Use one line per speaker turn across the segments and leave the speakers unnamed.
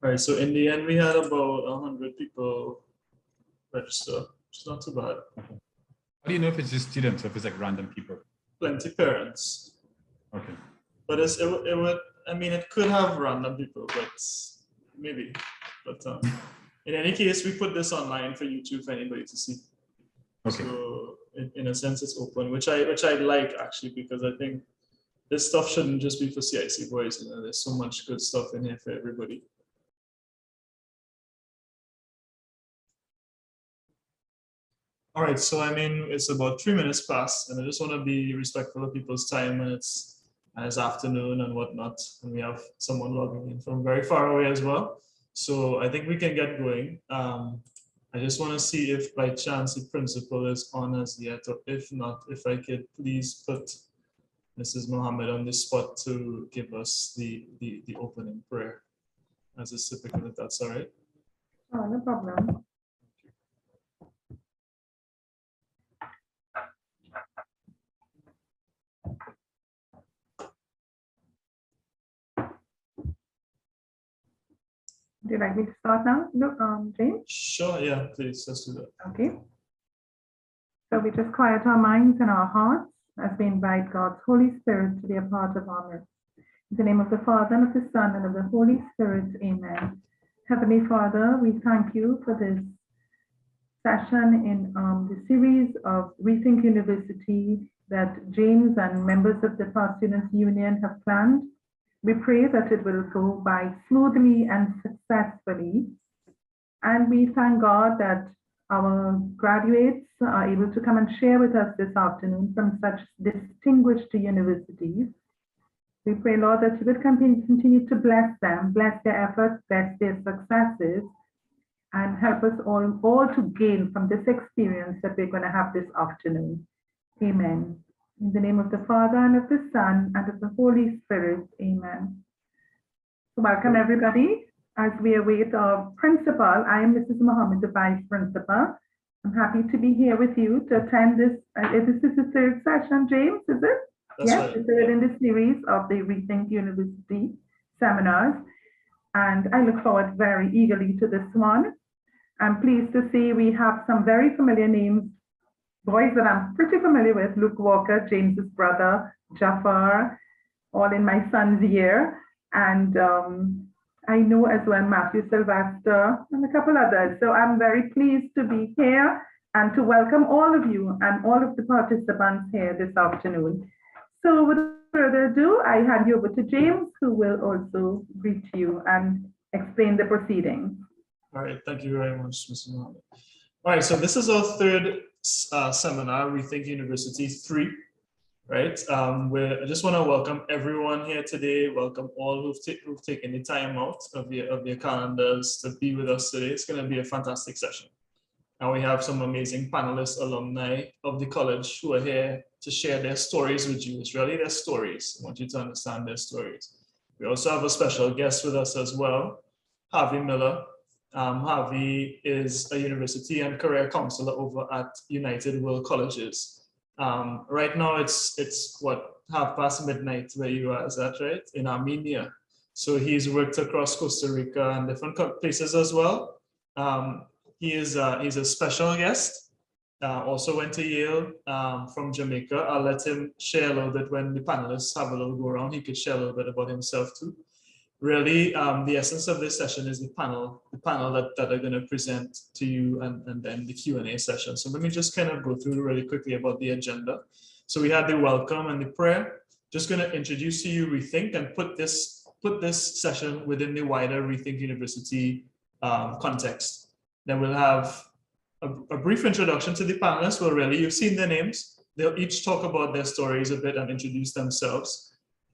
All right, so in the end, we had about 100 people register, which is not too bad.
Okay. How do you know if it's just students or if it's like random people?
Plenty parents.
Okay.
But it would, I mean, it could have random people, but maybe. But in any case, we put this online for YouTube for anybody to see.
Okay.
So in a sense, it's open, which I like actually, because I think this stuff shouldn't just be for CIC boys. You know, there's so much good stuff in here for everybody. All right, so I mean, it's about 3 minutes past, and I just want to be respectful of people's time, and it's afternoon and whatnot, and we have someone logging in from very far away as well. So I think we can get going. I just want to see if by chance the principal is on as yet, or if not, if I could please put Mrs. Mohammed on the spot to give us the opening prayer as is typical, if that's all right.
Oh, no problem. Would you like me to start now? No, James?
Sure, yeah, please, let's do that.
Okay. So we just quiet our minds and our hearts as we invite God's Holy Spirit to be a part of our midst. In the name of the Father, and of the Son, and of the Holy Spirit, amen. Heavenly Father, we thank you for this session in the series of Rethink University that James and members of the Past Students Union have planned. We pray that it will go by smoothly and successfully. And we thank God that our graduates are able to come and share with us this afternoon from such distinguished universities. We pray, Lord, that you will continue to bless them, bless their efforts, bless their successes, and help us all to gain from this experience that we're going to have this afternoon. Amen. In the name of the Father, and of the Son, and of the Holy Spirit. Amen. So welcome, everybody. As we await our principal, I am Mrs. Mohammed, the Vice Principal. I'm happy to be here with you to attend this. This is the third session, James, is it?
That's
yes,
right.
the third in the series of the Rethink University seminars. And I look forward very eagerly to this one. I'm pleased to see we have some very familiar names, boys that I'm pretty familiar with: Luke Walker, James's brother, Jafar, all in my son's year. And I know as well Matthew Sylvester and a couple others. So I'm very pleased to be here and to welcome all of you and all of the participants here this afternoon. So without further ado, I hand you over to James, who will also greet you and explain the proceedings.
All right, thank you very much, Mr. Mohammed. All right, so this is our third seminar, Rethink University 3, right? I just want to welcome everyone here today. Welcome all who've taken the time out of your calendars to be with us today. It's going to be a fantastic session. And we have some amazing panelists, alumni of the college who are here to share their stories with you. It's really their stories. I want you to understand their stories. We also have a special guest with us as well, Harvey Miller. Harvey is a university and career counselor over at United World Colleges. Right now it's what, midnight where you are, is that right? In Armenia. So he's worked across Costa Rica and different places as well. He's a special guest. Also went to Yale from Jamaica. I'll let him share a little bit when the panelists have a little go around. He could share a little bit about himself too. Really, the essence of this session is the panel that are going to present to you, and then the Q&A session. So let me just kind of go through really quickly about the agenda. So we had the welcome and the prayer. Just going to introduce to you Rethink and put this session within the wider Rethink University context. Then we'll have a brief introduction to the panelists. Well, really, you've seen their names. They'll each talk about their stories a bit and introduce themselves.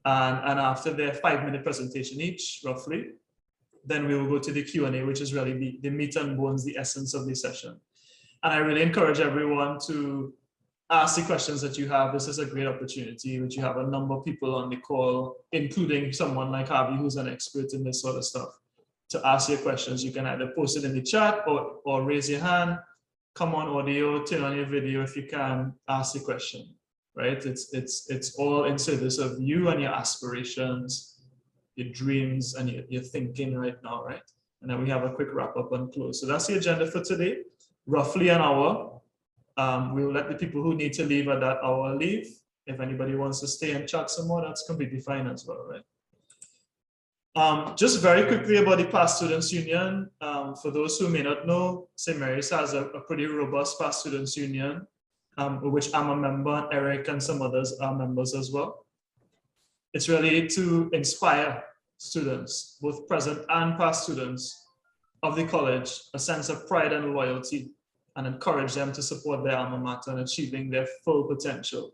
And after their 5-minute presentation each, roughly, then we will go to the Q&A, which is really the meat and bones, the essence of the session. And I really encourage everyone to ask the questions that you have. This is a great opportunity, which you have a number of people on the call, including someone like Harvey, who's an expert in this sort of stuff, to ask your questions. You can either post it in the chat or raise your hand, come on audio, turn on your video if you can, ask the question. Right? It's all in service of you and your aspirations, your dreams, and your thinking right now, right? and then we have a quick wrap up and close. So that's the agenda for today, roughly an hour. We'll let the people who need to leave at that hour leave. If anybody wants to stay and chat some more, that's completely fine as well, right? Just very quickly about the Past Students Union. For those who may not know, St. Mary's has a pretty robust Past Students Union, which I'm a member, and Eric and some others are members as well. It's really to inspire students, both present and past students of the college, a sense of pride and loyalty, and encourage them to support their alma mater in achieving their full potential,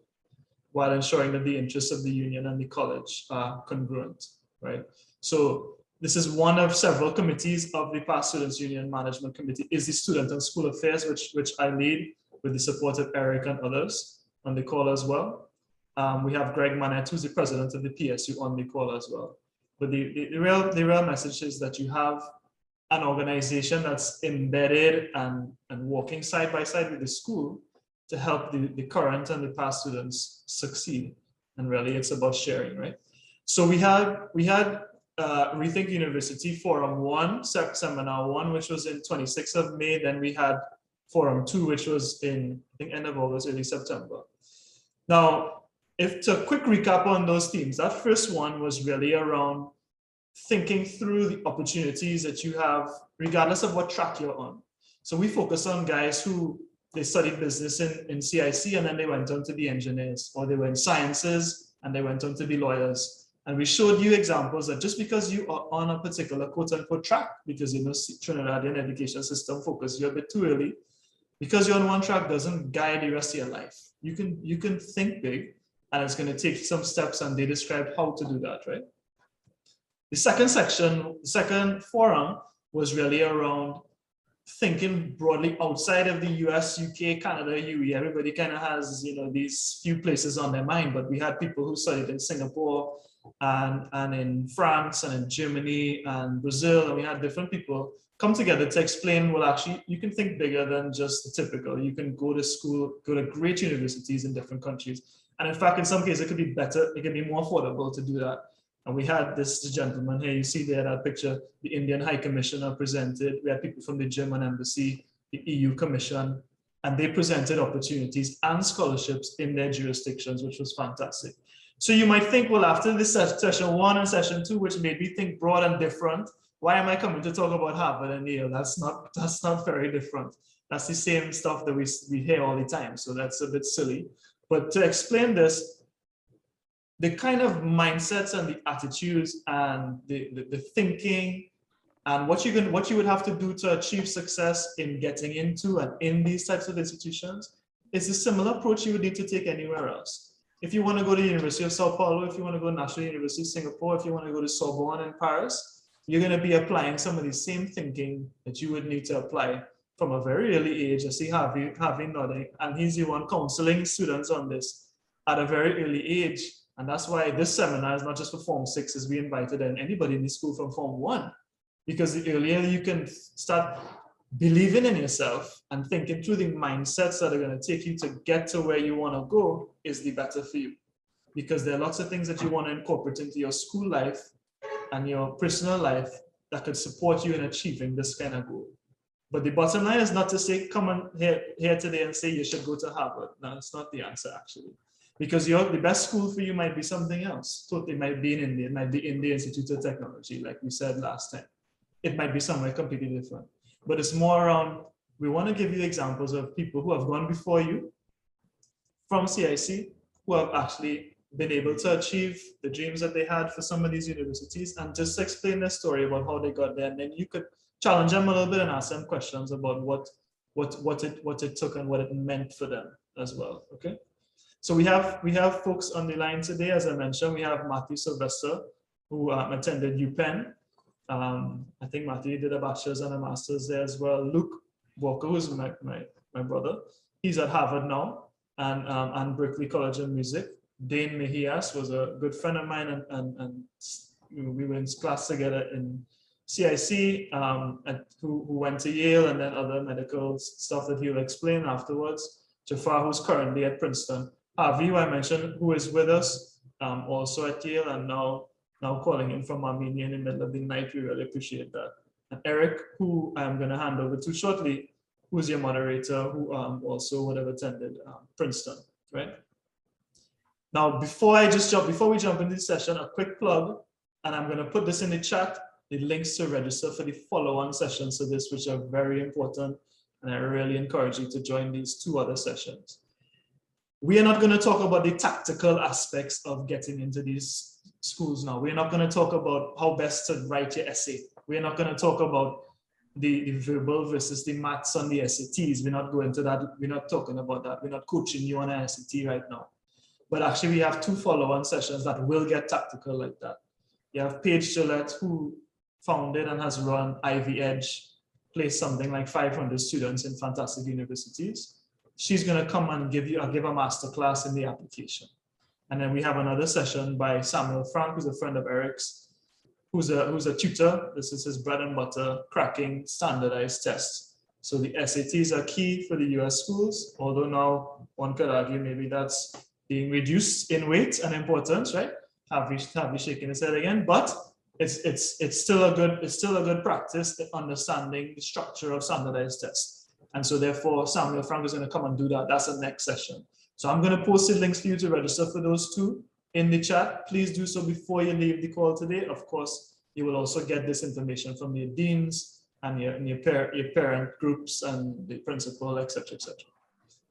while ensuring that the interests of the union and the college are congruent, right? So this is one of several committees of the Past Students Union Management Committee, is the Student and School Affairs, which I lead with the support of Eric and others on the call as well. We have Greg Manette, who's the president of the PSU, on the call as well. But the real message is that you have an organization that's embedded and working side by side with the school to help the current and the past students succeed. And really it's about sharing, right? So we had Rethink University Forum 1, Seminar 1, which was in 26th of May. Then we had Forum 2, which was in, I think, end of August, early September. Now, to a quick recap on those themes, that first one was really around thinking through the opportunities that you have, regardless of what track you're on. So we focus on guys who they studied business in CIC and then they went on to be engineers, or they were in sciences and they went on to be lawyers. And we showed you examples that just because you are on a particular quote unquote track, because you know Trinidadian education system focus you a bit too early, because you're on one track doesn't guide the rest of your life. You can think big, and it's going to take some steps, and they described how to do that, right? The second section, the second forum was really around thinking broadly outside of the US, UK, Canada, UE. Everybody kind of has, you know, these few places on their mind, but we had people who studied in Singapore and in France and in Germany and Brazil, and we had different people come together to explain, well, actually, you can think bigger than just the typical. You can go to school, go to great universities in different countries. And in fact, in some cases, it could be better, it can be more affordable to do that. And we had this gentleman here, you see there that picture, the Indian High Commissioner presented. We had people from the German Embassy, the EU Commission, and they presented opportunities and scholarships in their jurisdictions, which was fantastic. So you might think, well, after this session 1 and session 2, which made me think broad and different, why am I coming to talk about Harvard and Yale? That's not very different. That's the same stuff that we hear all the time. So that's a bit silly. But to explain this, the kind of mindsets and the attitudes and the thinking and what you would have to do to achieve success in getting into and in these types of institutions is a similar approach you would need to take anywhere else. If you want to go to the University of Sao Paulo, if you want to go to National University of Singapore, if you want to go to Sorbonne in Paris, you're going to be applying some of the same thinking that you would need to apply from a very early age. I see Harvey nodding, and he's the one counseling students on this at a very early age. And that's why this seminar is not just for Form 6, as we invited in anybody in the school from Form 1. Because the earlier you can start believing in yourself and thinking through the mindsets that are going to take you to get to where you want to go is the better for you. Because there are lots of things that you want to incorporate into your school life and your personal life that could support you in achieving this kind of goal. But the bottom line is not to say, come on here today and say you should go to Harvard. No, that's not the answer, actually. Because the best school for you might be something else. So it might be in India, it might be India Institute of Technology, like we said last time. It might be somewhere completely different. But it's more around, we want to give you examples of people who have gone before you from CIC, who have actually been able to achieve the dreams that they had for some of these universities, and just explain their story about how they got there. And then you could challenge them a little bit and ask them questions about what it took and what it meant for them as well. Okay. So we have folks on the line today. As I mentioned, we have Matthew Sylvester, who attended UPenn. I think Matthew did a bachelor's and a master's there as well. Luke Walker, who's my brother, he's at Harvard now, and Berklee College of Music. Dane Mahias was a good friend of mine, and we were in class together in CIC, who went to Yale, and then other medical stuff that he'll explain afterwards. Jafar, who's currently at Princeton. Harvey, who I mentioned, who is with us, also at Yale, and now calling in from Armenia in the middle of the night. We really appreciate that. and Eric, who I'm going to hand over to shortly, who is your moderator, who also would have attended Princeton, right? Now, before we jump into the session, a quick plug, and I'm going to put this in the chat, the links to register for the follow-on sessions to this, which are very important, and I really encourage you to join these 2 other sessions. We are not going to talk about the tactical aspects of getting into these schools now. We're not going to talk about how best to write your essay. We're not going to talk about the verbal versus the maths on the SATs. We're not going to that. We're not talking about that. We're not coaching you on an SAT right now. But actually, we have 2 follow-on sessions that will get tactical like that. You have Paige Gillette, who founded and has run Ivy Edge, placed something like 500 students in fantastic universities. She's going to come and give a masterclass in the application. And then we have another session by Samuel Frank, who's a friend of Eric's, who's a tutor. This is his bread and butter, cracking standardized tests. So the SATs are key for the US schools, although now one could argue maybe that's being reduced in weight and importance, right? Harvey shaking his head again, but it's still a good practice in understanding the structure of standardized tests. And so therefore, Samuel Frank is going to come and do that. That's the next session. So I'm going to post the links for you to register for those 2 in the chat. Please do so before you leave the call today. Of course, you will also get this information from your deans and your parent groups and the principal, etc., etc.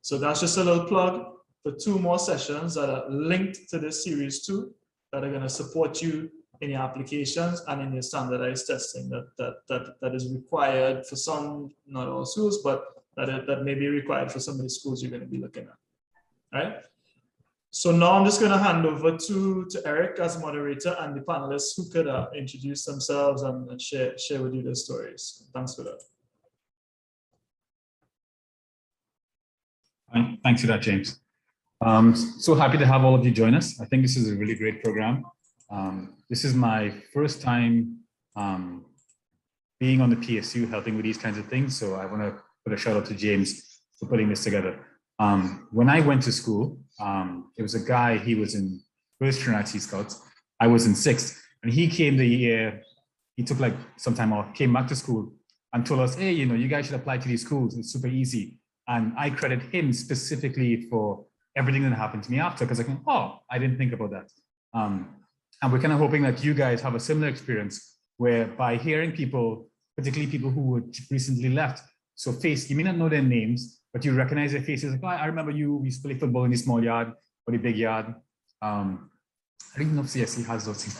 So that's just a little plug for 2 more sessions that are linked to this series 2 that are going to support you in your applications and in your standardized testing that is required for some, not all schools, but that may be required for some of the schools you're going to be looking at. All right. So now I'm just going to hand over to Eric as moderator and the panelists who could introduce themselves and share with you their stories. Thanks for that.
Thanks for that, James. So happy to have all of you join us. I think this is a really great program. This is my first time being on the PSU, helping with these kinds of things. So I want to put a shout out to James for putting this together. When I went to school, there was a guy, he was in first year at Sea Scouts. I was in 6th, and he came the year, he took like some time off, came back to school and told us, hey, you guys should apply to these schools. It's super easy. And I credit him specifically for everything that happened to me after, because I didn't think about that. And we're kind of hoping that you guys have a similar experience where by hearing people, particularly people who were recently left, so you may not know their names, but you recognize their faces, like, I remember you, we used to play football in the small yard or the big yard. I don't even know if CSC has those things.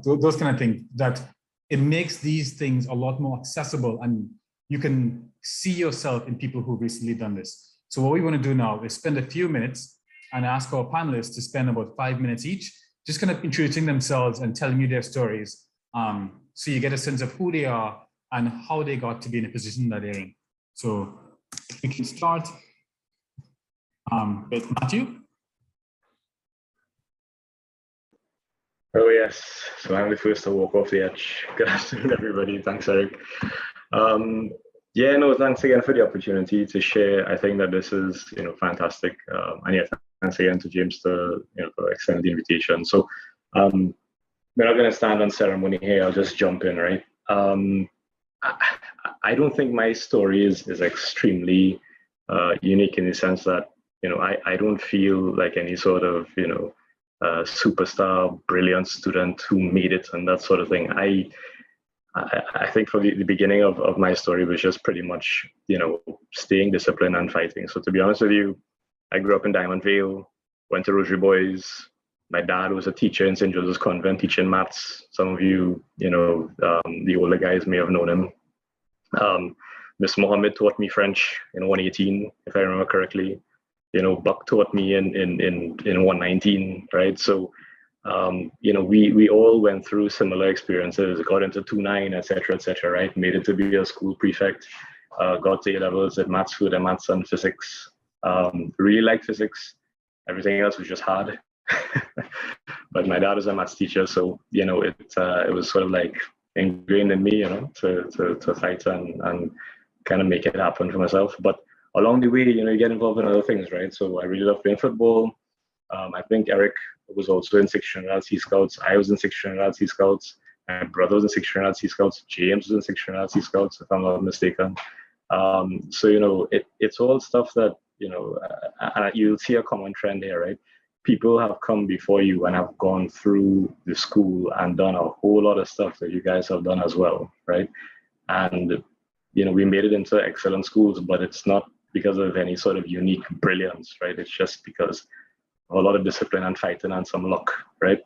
Those kind of things, that it makes these things a lot more accessible and you can see yourself in people who've recently done this. So what we want to do now is spend a few minutes and ask our panelists to spend about 5 minutes each, just kind of introducing themselves and telling you their stories. So you get a sense of who they are and how they got to be in a position that they're in. So we can start with Matthew.
Oh yes, so I'm the first to walk off the edge. Good afternoon, everybody. Thanks, Eric. Yeah, no, thanks again for the opportunity to share. I think that this is, fantastic. And yeah, thanks again to James for extending the invitation. So we're not going to stand on ceremony here. I'll just jump in, right? I don't think my story is extremely unique in the sense that, I don't feel like any sort of, superstar, brilliant student who made it and that sort of thing. I think for the beginning of my story was just pretty much, staying disciplined and fighting. So to be honest with you, I grew up in Diamond Vale, went to Rosary Boys. My dad was a teacher in St. Joseph's Convent teaching maths. Some of you, the older guys may have known him. Miss Mohammed taught me French in 118, if I remember correctly. Buck taught me in 119, right? So, we all went through similar experiences, got into 2-9, et cetera, right? Made it to be a school prefect, got to A-levels at maths, food and maths and physics. Really liked physics. Everything else was just hard. But my dad was a maths teacher, so, it was sort of like ingrained in me, to fight and kind of make it happen for myself. But along the way, you get involved in other things, right? So I really love playing football. I think Eric was also in 6th General Sea Scouts. I was in 6th General Sea Scouts. My brother was in 1600 Sea Scouts. James was in 1600 Sea Scouts, if I'm not mistaken. So, it's all stuff that, and you'll see a common trend here, right? People have come before you and have gone through the school and done a whole lot of stuff that you guys have done as well, right? And, we made it into excellent schools, but it's not because of any sort of unique brilliance, right? It's just because of a lot of discipline and fighting and some luck, right?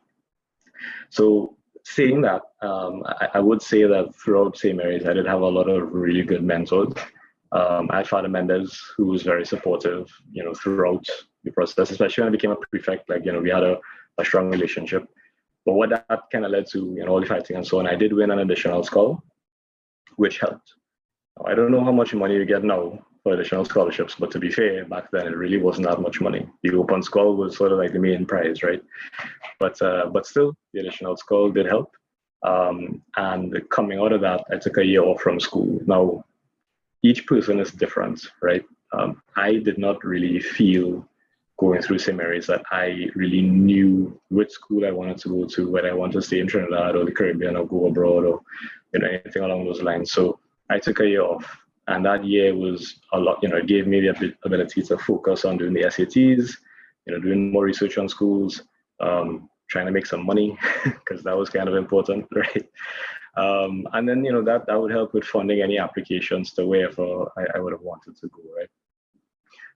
So saying that, I would say that throughout St. Mary's, I did have a lot of really good mentors. I had Father Mendez, who was very supportive, throughout the process, especially when I became a prefect. Like, we had a strong relationship. But what that kind of led to, all the fighting and so on, I did win an additional scholar, which helped. I don't know how much money you get now for additional scholarships, but to be fair, back then it really wasn't that much money. The open school was sort of like the main prize, right? But still, the additional school did help. And coming out of that, I took a year off from school. Now, each person is different, right? I did not really feel going through St. Mary's that I really knew which school I wanted to go to, whether I wanted to stay in Trinidad or the Caribbean or go abroad or anything along those lines. So I took a year off, and that year was a lot. It gave me the ability to focus on doing the SATs, doing more research on schools, trying to make some money because that was kind of important, right? And then that would help with funding any applications to wherever I would have wanted to go, right?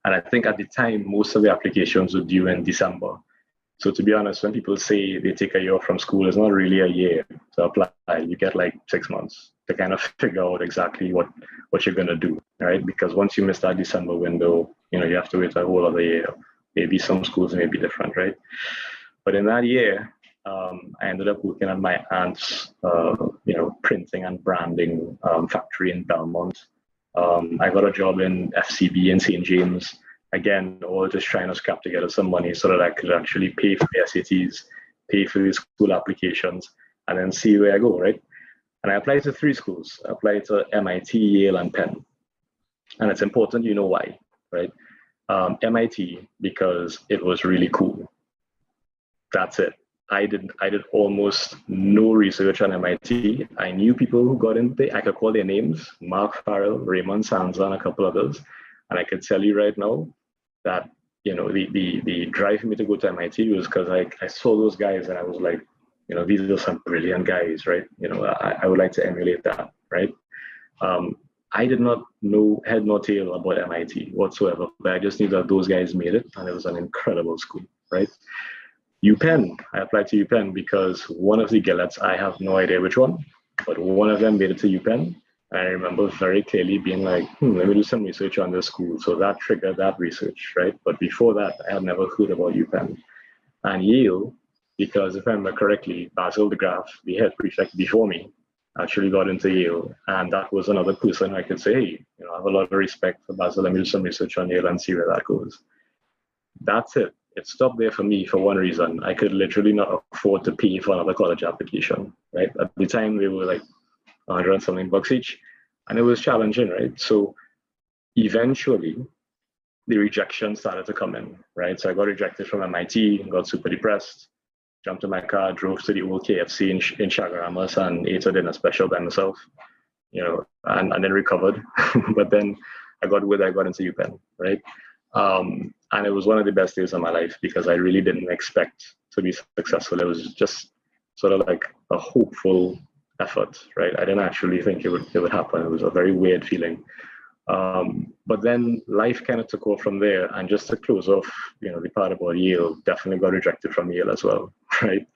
And I think at the time, most of the applications were due in December. So to be honest, when people say they take a year off from school, it's not really a year to apply. You get like 6 months to kind of figure out exactly what you're going to do, right? Because once you miss that December window, you have to wait a whole other year. Maybe some schools may be different, right? But in that year, I ended up working at my aunt's, printing and branding factory in Belmont. I got a job in FCB in St. James. Again, all just trying to scrap together some money so that I could actually pay for the SATs, pay for the school applications, and then see where I go, right? And I applied to 3 schools. I applied to MIT, Yale, and Penn. And it's important you know why, right? MIT, because it was really cool. That's it. I did almost no research on MIT. I knew people who got in there. I could call their names: Mark Farrell, Raymond Sanza, and a couple others. And I could tell you right now that the drive for me to go to MIT was because I saw those guys and I was like, these are some brilliant guys, right? I would like to emulate that, right? I did not know head nor tail about MIT whatsoever, but I just knew that those guys made it, and it was an incredible school, right? UPenn, I applied to UPenn because one of the Gillettes, I have no idea which one, but one of them made it to UPenn. And I remember very clearly being like, let me do some research on this school. So that triggered that research, right? But before that, I had never heard about UPenn. And Yale, because if I remember correctly, Basil de Graaf, the head prefect before me, actually got into Yale. And that was another person I could say, hey, I have a lot of respect for Basil. Let me do some research on Yale and see where that goes. That's it. It stopped there for me for one reason. I could literally not afford to pay for another college application, right? At the time, they were like $100 and something each, and it was challenging, right? So eventually, the rejection started to come in, right? So I got rejected from MIT, got super depressed, jumped in my car, drove to the old KFC in Chagaramas and ate a dinner special by myself, and then recovered. But then I got into UPenn, right? And it was one of the best days of my life because I really didn't expect to be successful. It was just sort of like a hopeful effort, right? I didn't actually think it would happen. It was a very weird feeling. But then life kind of took off from there. And just to close off, the part about Yale, definitely got rejected from Yale as well, right?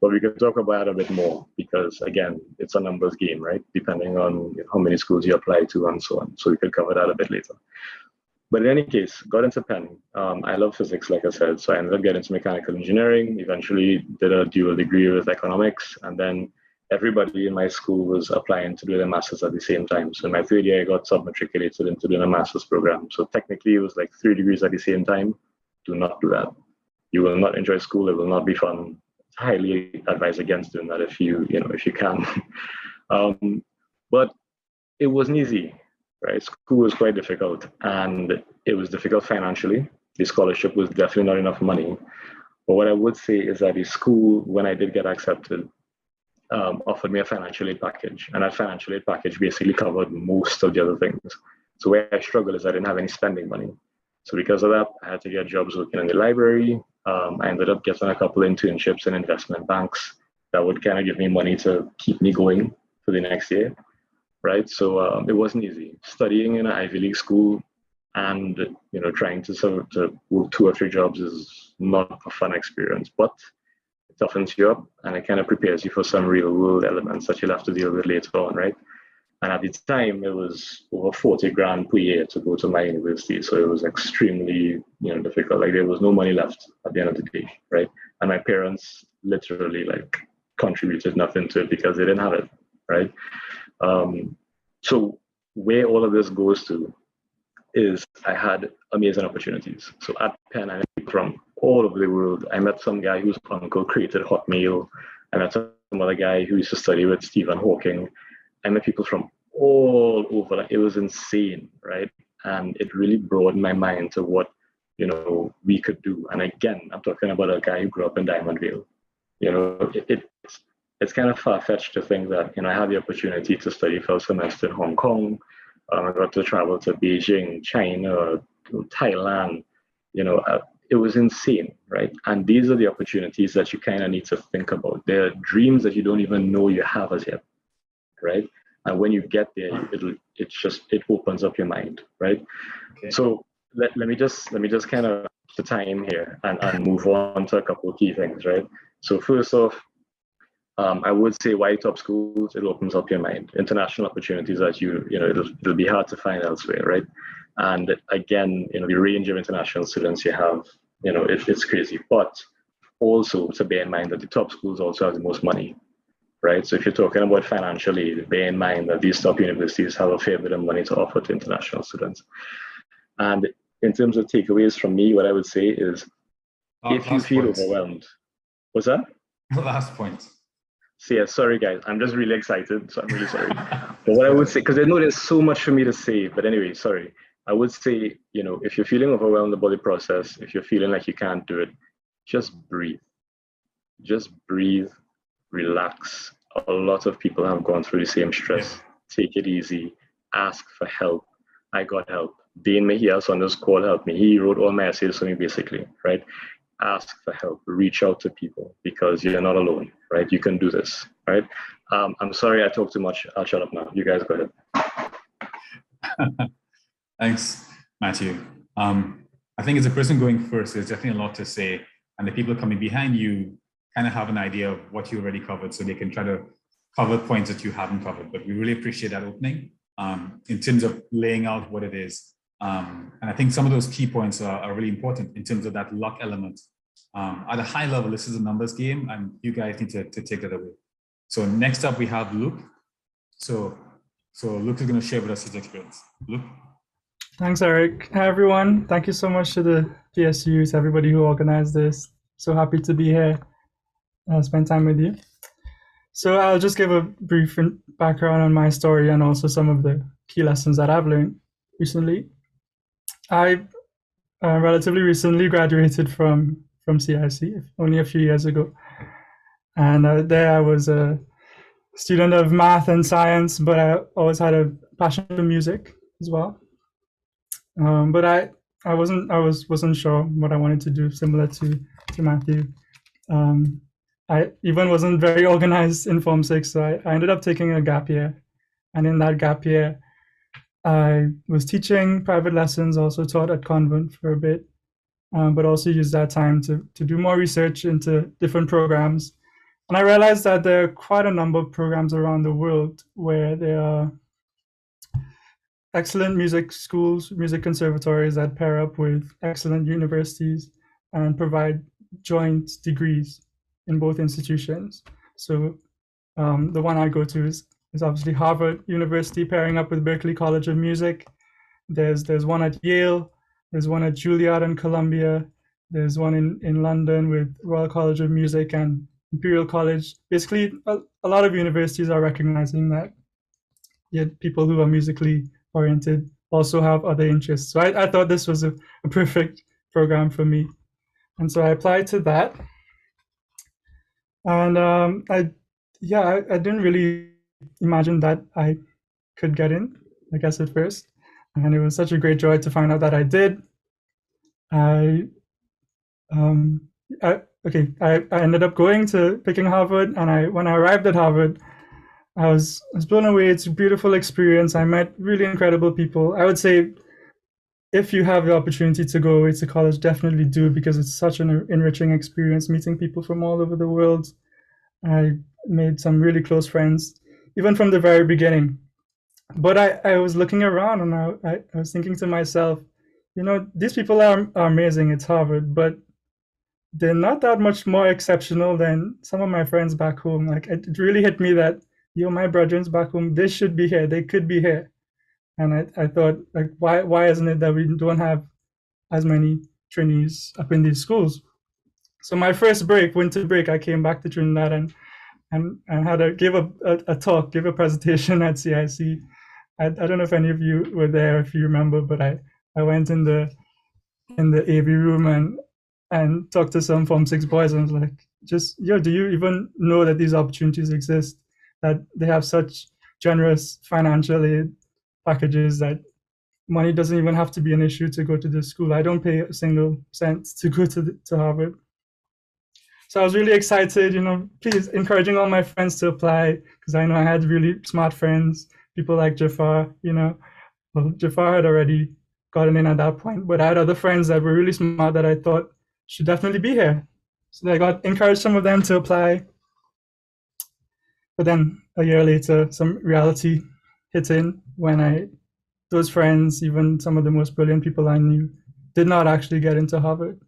But we can talk about it a bit more because, again, it's a numbers game, right? Depending on how many schools you apply to and so on. So we could cover that a bit later. But in any case, got into Penn. I love physics, like I said. So I ended up getting into mechanical engineering, eventually did a dual degree with economics. And then everybody in my school was applying to do their master's at the same time. So in my 3rd year, I got sub-matriculated into doing a master's program. So technically, it was like 3 degrees at the same time. Do not do that. You will not enjoy school. It will not be fun. Highly advise against doing that if you can. But it wasn't easy. Right, school was quite difficult, and it was difficult financially. The scholarship was definitely not enough money. But what I would say is that the school, when I did get accepted, offered me a financial aid package, and that financial aid package basically covered most of the other things. So where I struggled is I didn't have any spending money. So because of that, I had to get jobs working in the library. I ended up getting a couple of internships in investment banks that would kind of give me money to keep me going for the next year, right? So it wasn't easy. Studying in an Ivy League school and trying to work 2 or 3 jobs is not a fun experience, but it toughens you up and it kind of prepares you for some real world elements that you'll have to deal with later on, right? And at the time, it was over 40 grand per year to go to my university. So it was extremely, difficult. Like there was no money left at the end of the day, right? And my parents literally contributed nothing to it because they didn't have it, right? So where all of this goes to is I had amazing opportunities. So at Penn, I met from all over the world. I met some guy whose uncle created Hotmail. I met some other guy who used to study with Stephen Hawking. I met people from all over. It was insane, right? And it really broadened my mind to what we could do. And again, I'm talking about a guy who grew up in Diamond Vale. It's kind of far-fetched to think that I had the opportunity to study for a semester in Hong Kong. I got to travel to Beijing, China, Thailand. It was insane, right? And these are the opportunities that you kind of need to think about. They're dreams that you don't even know you have as yet, right? And when you get there, it opens up your mind, right? Okay. So let me just kind of the time here and move on to a couple of key things, right? So first off, I would say why top schools? It opens up your mind. International opportunities that it'll be hard to find elsewhere, right? And again, the range of international students you have, it's crazy. But also to bear in mind that the top schools also have the most money, right? So if you're talking about financially, bear in mind that these top universities have a fair bit of money to offer to international students. And in terms of takeaways from me, what I would say is, if you feel overwhelmed, what's that?
The last point.
So yeah, sorry guys, I'm just really excited, so I'm really sorry. But what I would say, because I know there's so much for me to say, but anyway, sorry. I would say, if you're feeling overwhelmed about the process, if you're feeling like you can't do it, just breathe. Just breathe, relax. A lot of people have gone through the same stress. Yeah. Take it easy, ask for help. I got help. Dean Mahias on this call helped me. He wrote all my essays for me basically, right? Ask for help, reach out to people because you're not alone, right? You can do this, right? I'm sorry I talked too much. I'll shut up now. You guys go ahead.
Thanks, Matthew. I think as a person going first, there's definitely a lot to say, and the people coming behind you kind of have an idea of what you already covered, so they can try to cover points that you haven't covered. But we really appreciate that opening in terms of laying out what it is. And I think some of those key points are really important in terms of that luck element. At a high level, this is a numbers game, and you guys need to take that away. So next up, we have Luke. So Luke is going to share with us his experience. Luke?
Thanks, Eric. Hi, everyone. Thank you so much to the PSUs, everybody who organized this. So happy to be here, spend time with you. So I'll just give a brief background on my story and also some of the key lessons that I've learned recently. I relatively recently graduated from CIC, only a few years ago. And there I was a student of math and science, but I always had a passion for music as well. But I wasn't sure what I wanted to do, similar to Matthew. I even wasn't very organized in Form 6, so I ended up taking a gap year. And in that gap year, I was teaching private lessons, also taught at convent for a bit, but also used that time to do more research into different programs. And I realized that there are quite a number of programs around the world where there are excellent music schools, music conservatories that pair up with excellent universities and provide joint degrees in both institutions. So the one I go to is obviously Harvard University pairing up with Berklee College of Music. There's one at Yale, there's one at Juilliard and Columbia, there's one in London with Royal College of Music and Imperial College. Basically, a lot of universities are recognizing that people who are musically oriented also have other interests. So I thought this was a perfect program for me. And so I applied to that. And yeah, I didn't really imagine that I could get in, I guess, at first. And it was such a great joy to find out that I did. I, um, I ended up going to picking Harvard, and when I arrived at Harvard, I was blown away. It's a beautiful experience. I met really incredible people. I would say if you have the opportunity to go away to college, definitely do, because it's such an enriching experience meeting people from all over the world. I made some really close friends, even from the very beginning. But I was looking around, and I was thinking to myself, these people are amazing. It's Harvard, but they're not that much more exceptional than some of my friends back home. Like, it really hit me that, my brethrens back home, they should be here. They could be here. And I thought, like, why isn't it that we don't have as many trainees up in these schools? So my first break, winter break, I came back to Trinidad and had give a talk, give a presentation at CIC. I don't know if any of you were there, if you remember, but I went in the AV room and talked to some Form 6 boys, and was like, do you even know that these opportunities exist, that they have such generous financial aid packages, that money doesn't even have to be an issue to go to this school. I don't pay a single cent to go to Harvard. So I was really excited, please encouraging all my friends to apply, because I know I had really smart friends, people like Jafar, well, Jafar had already gotten in at that point, but I had other friends that were really smart that I thought should definitely be here. So I encouraged some of them to apply. But then a year later, some reality hit in when those friends, even some of the most brilliant people I knew, did not actually get into Harvard.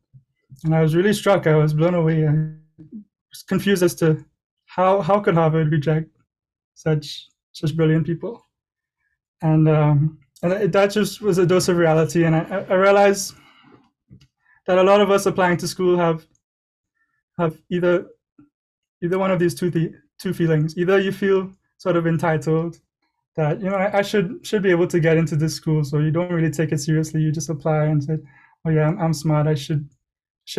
And I was really struck. I was blown away. I was confused as to how could Harvard reject such brilliant people. And that just was a dose of reality. And I realized that a lot of us applying to school have either one of these two feelings. Either you feel sort of entitled, that I should be able to get into this school, so you don't really take it seriously. You just apply and say, oh yeah, I'm smart, I should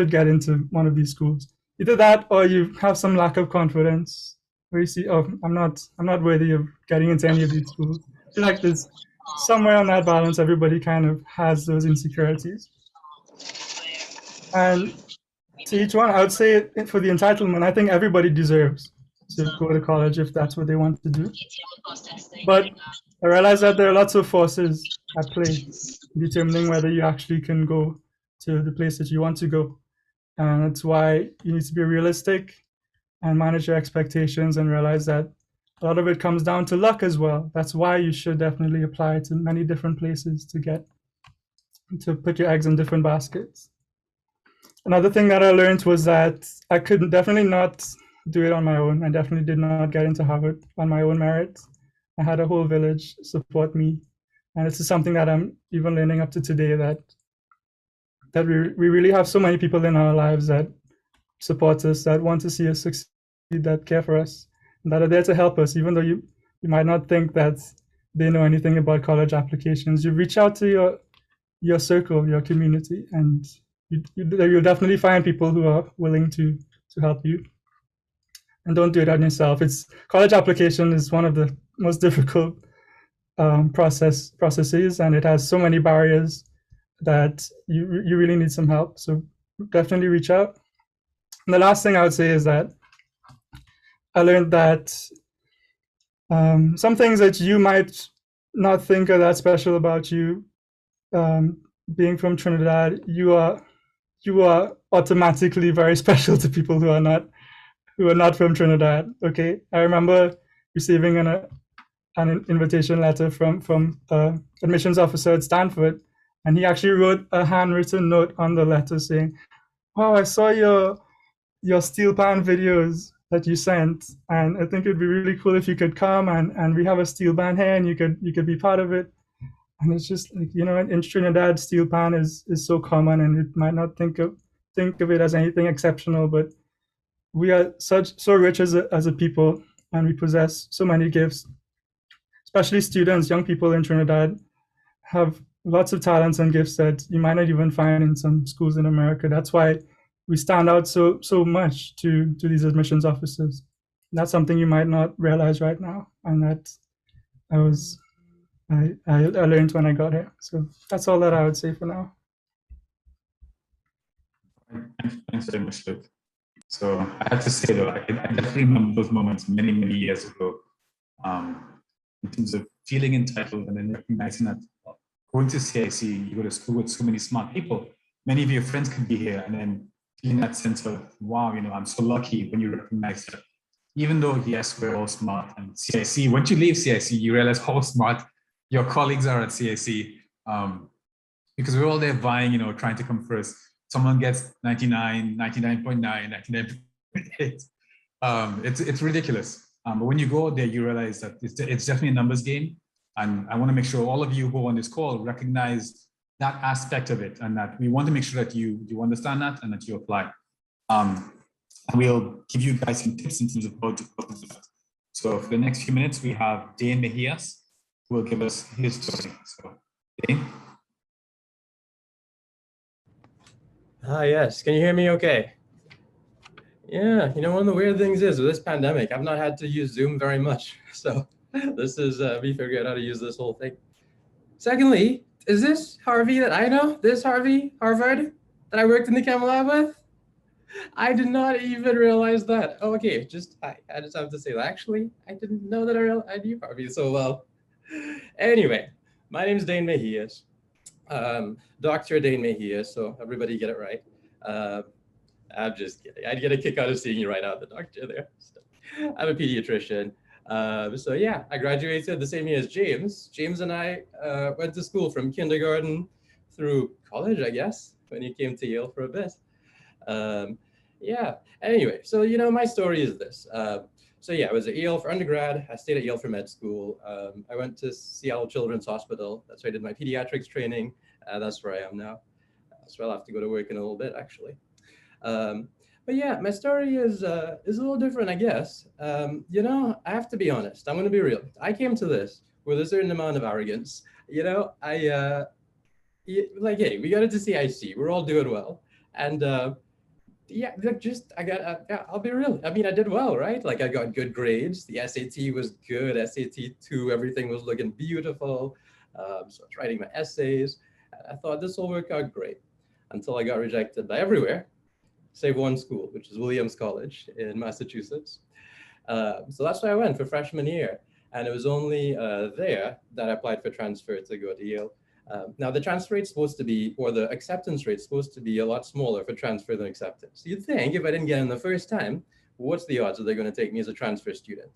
get into one of these schools. Either that, or you have some lack of confidence, where you see, oh, I'm not worthy of getting into any of these schools. I feel like there's somewhere on that balance, everybody kind of has those insecurities. And to each one, I would say, for the entitlement, I think everybody deserves to go to college if that's what they want to do. But I realize that there are lots of forces at play determining whether you actually can go to the place that you want to go. And that's why you need to be realistic and manage your expectations, and realize that a lot of it comes down to luck as well. That's why you should definitely apply to many different places to put your eggs in different baskets. Another thing that I learned was that I could definitely not do it on my own. I definitely did not get into Harvard on my own merit. I had a whole village support me. And this is something that I'm even learning up to today, that we really have so many people in our lives that support us, that want to see us succeed, that care for us, and that are there to help us, even though you might not think that they know anything about college applications. You reach out to your circle, your community, and you'll definitely find people who are willing to help you. And don't do it on yourself. College application is one of the most difficult processes, and it has so many barriers that you really need some help. So definitely reach out. And the last thing I would say is that I learned that some things that you might not think are that special about you, being from Trinidad, you are automatically very special to people who are not from Trinidad. Okay, I remember receiving an invitation letter from admissions officer at Stanford, and he actually wrote a handwritten note on the letter saying, "Wow, I saw your steel pan videos that you sent, and I think it'd be really cool if you could come, and we have a steel band here, and you could be part of it." And it's just like, in Trinidad, steel pan is so common, and it might not think of it as anything exceptional, but we are so rich as a people, and we possess so many gifts. Especially students, young people in Trinidad have lots of talents and gifts that you might not even find in some schools in America. That's why we stand out so much to these admissions officers. that's something you might not realize right now, and that I learned when I got here. So that's all that I would say for now.
Thanks very much, Luke. So I have to say though, I definitely remember those moments many, many years ago, in terms of feeling entitled and then recognizing that going to CIC, you go to school with so many smart people. Many of your friends could be here, and then feeling that sense of, wow, I'm so lucky when you recognize that. Even though, yes, we're all smart, and CIC, once you leave CIC, you realize how smart your colleagues are at CIC, because we're all there vying, trying to come first. Someone gets 99, 99.9, 99.8. It's ridiculous. But when you go there, you realize that it's definitely a numbers game. And I want to make sure all of you who are on this call recognize that aspect of it, and that we want to make sure that you understand that and that you apply. And we'll give you guys some tips in terms of how to do that. So for the next few minutes, we have Dane Mahias, who will give us his story. So, Dane?
Yes. Can you hear me okay? Yeah, one of the weird things is with this pandemic, I've not had to use Zoom very much. So this is me figuring out how to use this whole thing. Secondly, is this Harvey that I know? This Harvey, Harvard, that I worked in the chem lab with? I did not even realize that. Oh, okay, I just have to say that. Actually, I didn't know that I knew Harvey so well. Anyway, my name is Dane Mahias. Dr. Dane Mahias, so everybody get it right. I'm just kidding. I'd get a kick out of seeing you right out, the doctor there. So, I'm a pediatrician. So yeah, I graduated the same year as James. James and I went to school from kindergarten through college, I guess, when he came to Yale for a bit. Yeah, anyway, so my story is this. So yeah, I was at Yale for undergrad. I stayed at Yale for med school. I went to Seattle Children's Hospital. That's where I did my pediatrics training. That's where I am now. So I'll have to go to work in a little bit, actually. But yeah, my story is a little different, I guess. I have to be honest. I'm going to be real. I came to this with a certain amount of arrogance. Hey, we got into CIC. We're all doing well, and yeah, I'll be real. I mean, I did well, right? Like I got good grades. The SAT was good. SAT 2, everything was looking beautiful. So I was writing my essays. I thought this will work out great until I got rejected by everywhere, save one school, which is Williams College in Massachusetts. So that's why I went for freshman year. And it was only there that I applied for transfer to go to Yale. Now the transfer rate's supposed to be, or the acceptance rate's supposed to be a lot smaller for transfer than acceptance. You'd think if I didn't get in the first time, what's the odds that they're going to take me as a transfer student?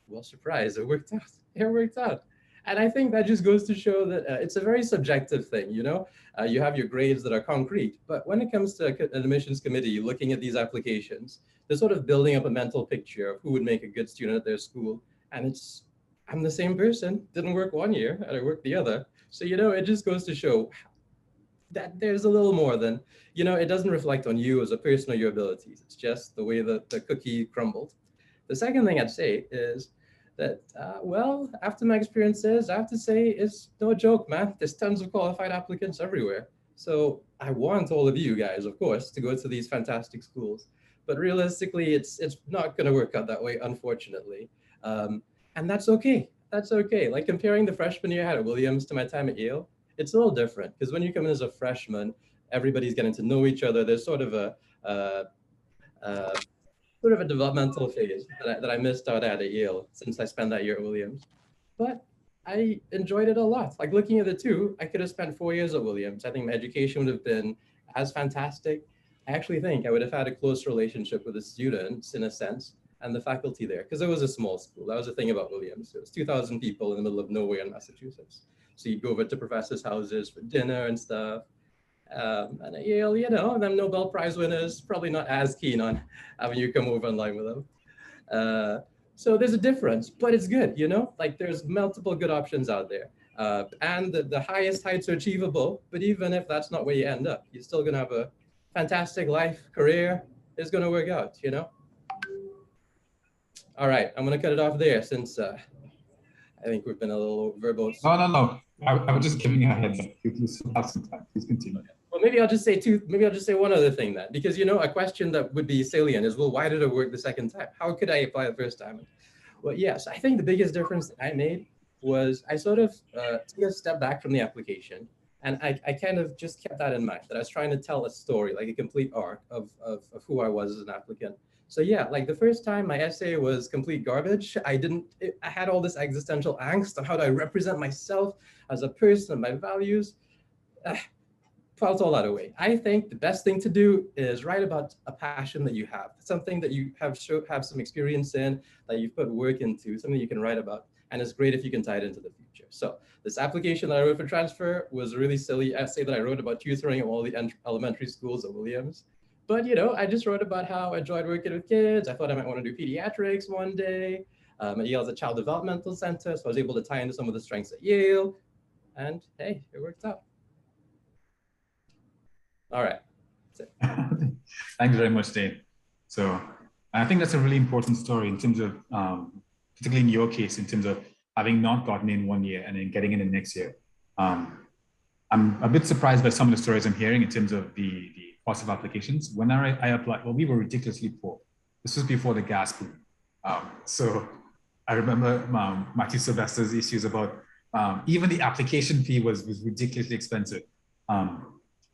Well, surprise, it worked out. It worked out. And I think that just goes to show that it's a very subjective thing, you have your grades that are concrete, but when it comes to an admissions committee looking at these applications, they're sort of building up a mental picture of who would make a good student at their school. And I'm the same person, didn't work one year and I worked the other. So, it just goes to show that there's a little more than, it doesn't reflect on you as a person or your abilities. It's just the way that the cookie crumbled. The second thing I'd say is that, after my experiences, I have to say it's no joke, man. There's tons of qualified applicants everywhere. So I want all of you guys, of course, to go to these fantastic schools. But realistically, it's not going to work out that way, unfortunately. And that's okay. That's okay. Like comparing the freshman year I had at Williams to my time at Yale, it's a little different because when you come in as a freshman, everybody's getting to know each other. There's sort of a developmental phase that I missed out at Yale since I spent that year at Williams. But I enjoyed it a lot. Like looking at the two, I could have spent 4 years at Williams. I think my education would have been as fantastic. I actually think I would have had a close relationship with the students in a sense and the faculty there because it was a small school. That was the thing about Williams. It was 2,000 people in the middle of nowhere in Massachusetts. So you'd go over to professors' houses for dinner and stuff. And at Yale, them Nobel Prize winners, probably not as keen on having you come over and line with them. So there's a difference, but it's good, like there's multiple good options out there. And the highest heights are achievable, but even if that's not where you end up, you're still gonna have a fantastic life, career is gonna work out, All right, I'm gonna cut it off there since I think we've been a little verbose.
No. I was just giving you a heads up. You still have some time. Please continue.
Well, maybe I'll just say maybe I'll just say one other thing then, because a question that would be salient is, well, why did it work the second time? How could I apply the first time? Well, yes, I think the biggest difference that I made was I sort of took a step back from the application, and I kind of just kept that in mind, that I was trying to tell a story, like a complete arc of who I was as an applicant. So yeah, like the first time my essay was complete garbage. I had all this existential angst on how do I represent myself as a person and my values. Felt all that away. I think the best thing to do is write about a passion that you have, something that you have some experience in, that you've put work into, something you can write about. And it's great if you can tie it into the future. So this application that I wrote for transfer was a really silly essay that I wrote about tutoring at all the elementary schools at Williams. But I just wrote about how I enjoyed working with kids. I thought I might want to do pediatrics one day. At Yale's a child developmental center, so I was able to tie into some of the strengths at Yale. And hey, it worked out. All right.
Thanks very much, Dave. So I think that's a really important story in terms of, particularly in your case, in terms of having not gotten in 1 year and then getting in the next year. I'm a bit surprised by some of the stories I'm hearing in terms of the cost of applications. When I applied, well, we were ridiculously poor. This was before the gas boom. So I remember Matthew Sylvester's issues about even the application fee was ridiculously expensive.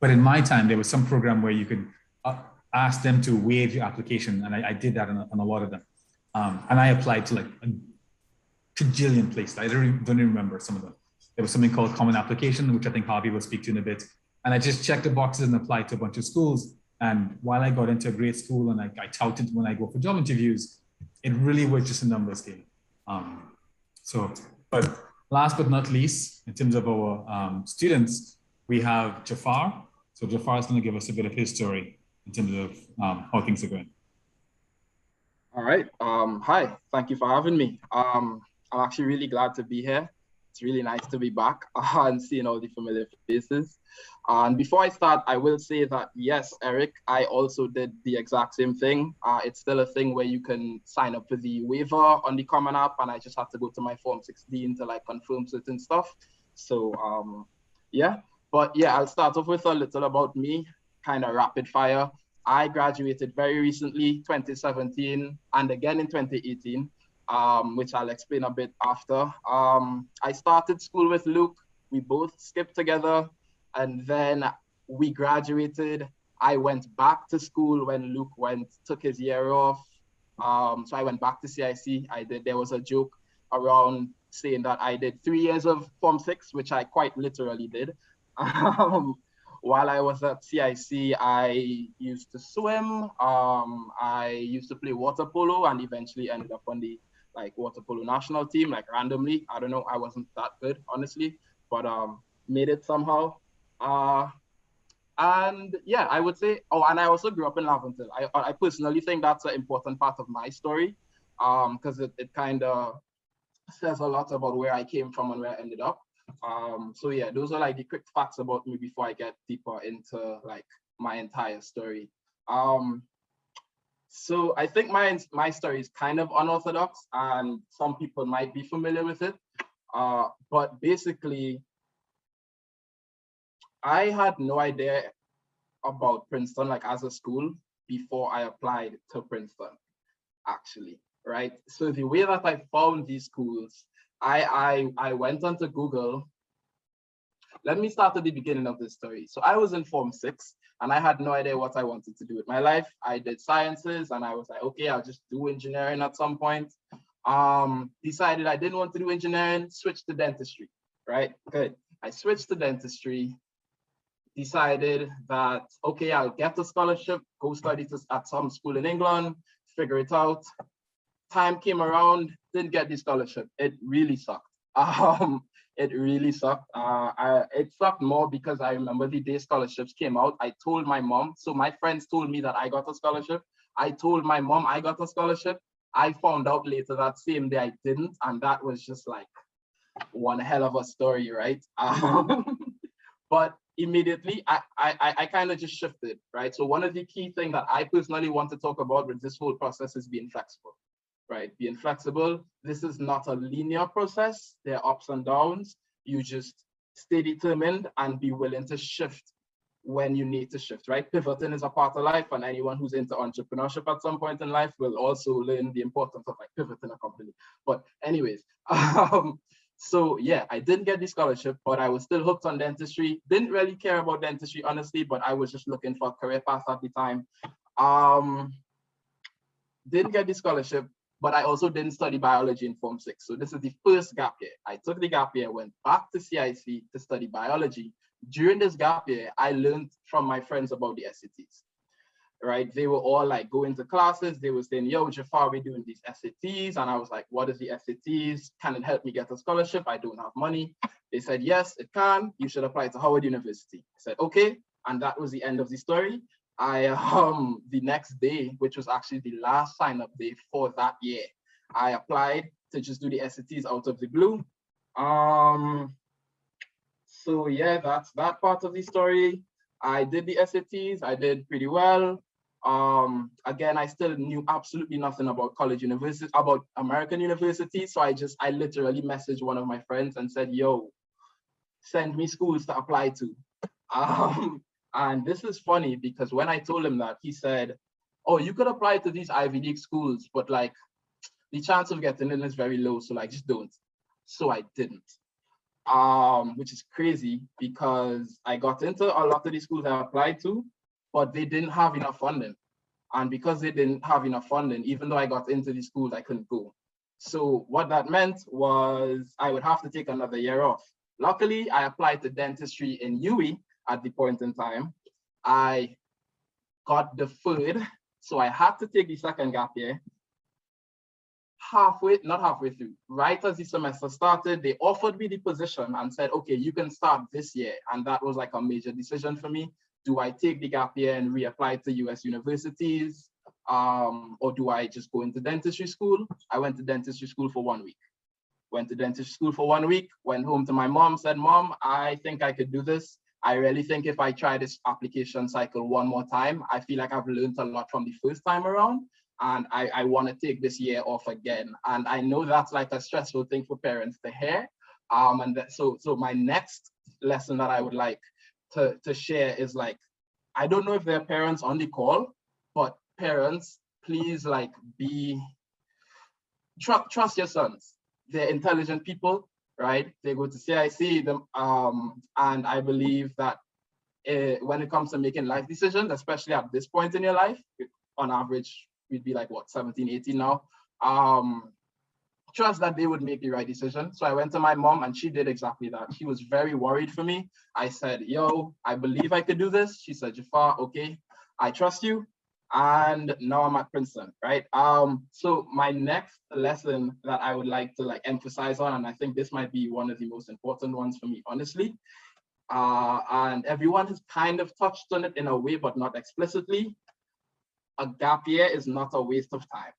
But in my time, there was some program where you could ask them to waive your application. And I did that on a lot of them. And I applied to like a bajillion places. I don't even remember some of them. There was something called Common Application, which I think Harvey will speak to in a bit. And I just checked the boxes and applied to a bunch of schools. And while I got into a great school and I touted when I go for job interviews, it really was just a numbers game. But last but not least, in terms of our students, we have Jafar. So Jafar is going to give us a bit of his story in terms of how things are going.
All right. Hi, thank you for having me. I'm actually really glad to be here. It's really nice to be back and seeing all the familiar faces. And before I start, I will say that, yes, Eric, I also did the exact same thing. It's still a thing where you can sign up for the waiver on the Common App, and I just have to go to my Form 16 to like confirm certain stuff. So yeah. But yeah, I'll start off with a little about me, kind of rapid fire. I graduated very recently, 2017, and again in 2018, which I'll explain a bit after. I started school with Luke. We both skipped together, and then we graduated. I went back to school when Luke took his year off. So I went back to CIC. There was a joke around saying that I did 3 years of Form 6, which I quite literally did. While I was at CIC, I used to swim. I used to play water polo and eventually ended up on the water polo national team, randomly. I don't know, I wasn't that good, honestly, but made it somehow. And yeah, I would say, and I also grew up in Laventille. I personally think that's an important part of my story, because it kind of says a lot about where I came from and where I ended up. So yeah, those are the quick facts about me before I get deeper into my entire story. So I think my story is kind of unorthodox and some people might be familiar with it. But basically, I had no idea about Princeton as a school before I applied to Princeton, actually, right? So the way that I found these schools, I went onto Google. Let me start at the beginning of this story. So I was in Form 6 and I had no idea what I wanted to do with my life. I did sciences and I was like, okay, I'll just do engineering at some point. Decided I didn't want to do engineering, switched to dentistry, right? Good. I switched to dentistry, decided that, okay, I'll get a scholarship, go study at some school in England, figure it out. Time came around, didn't get the scholarship. It really sucked. It really sucked. It sucked more because I remember the day scholarships came out, I told my mom. So my friends told me that I got a scholarship. I told my mom I got a scholarship. I found out later that same day I didn't. And that was just one hell of a story, right? But immediately I kind of just shifted, right? So one of the key things that I personally want to talk about with this whole process is being flexible. Right, being flexible. This is not a linear process. There are ups and downs. You just stay determined and be willing to shift when you need to shift, right? Pivoting is a part of life, and anyone who's into entrepreneurship at some point in life will also learn the importance of like pivoting a company. But anyways, so yeah, I didn't get the scholarship, but I was still hooked on dentistry. Didn't really care about dentistry, honestly, but I was just looking for a career path at the time. Didn't get the scholarship, but I also didn't study biology in Form 6. So this is the first gap year. I took the gap year, went back to CIC to study biology. During this gap year, I learned from my friends about the SATs, right? They were all like going to classes. They were saying, yo, Jafar, we're doing these SATs. And I was like, what is the SATs? Can it help me get a scholarship? I don't have money. They said, yes, it can. You should apply to Howard University. I said, okay. And that was the end of the story. The next day, which was actually the last sign-up day for that year, I applied to just do the SATs out of the blue. So yeah, that's that part of the story. I did the SATs, I did pretty well. Again, I still knew absolutely nothing about college university, about American university. So I literally messaged one of my friends and said, yo, send me schools to apply to. And this is funny because when I told him that, he said, oh, you could apply to these Ivy League schools, but like the chance of getting in is very low. So like, just don't. So I didn't, which is crazy because I got into a lot of these schools I applied to, but they didn't have enough funding. And because they didn't have enough funding, even though I got into these schools, I couldn't go. So what that meant was I would have to take another year off. Luckily, I applied to dentistry in UWI at the point in time. I got deferred, so I had to take the second gap year. Not halfway through, right as the semester started, they offered me the position and said, okay, you can start this year. And that was like a major decision for me. Do I take the gap year and reapply to US universities? Or do I just go into dentistry school? I went to dentistry school for 1 week. Went to dentistry school for 1 week, went home to my mom, said, Mom, I think I could do this. I really think if I try this application cycle one more time, I feel like I've learned a lot from the first time around. And I want to take this year off again. And I know that's like a stressful thing for parents to hear. So my next lesson that I would like to share is like, I don't know if there are parents on the call, but parents, please like trust your sons. They're intelligent people, right? They go to CIC, and I believe that when it comes to making life decisions, especially at this point in your life, on average, we'd be like, what, 17, 18 now. Trust that they would make the right decision. So I went to my mom and she did exactly that. She was very worried for me. I said, yo, I believe I could do this. She said, Jafar, okay, I trust you. And now I'm at Princeton, right? So my next lesson that I would like to like emphasize on, and I think this might be one of the most important ones for me, honestly, and everyone has kind of touched on it in a way, but not explicitly. A gap year is not a waste of time.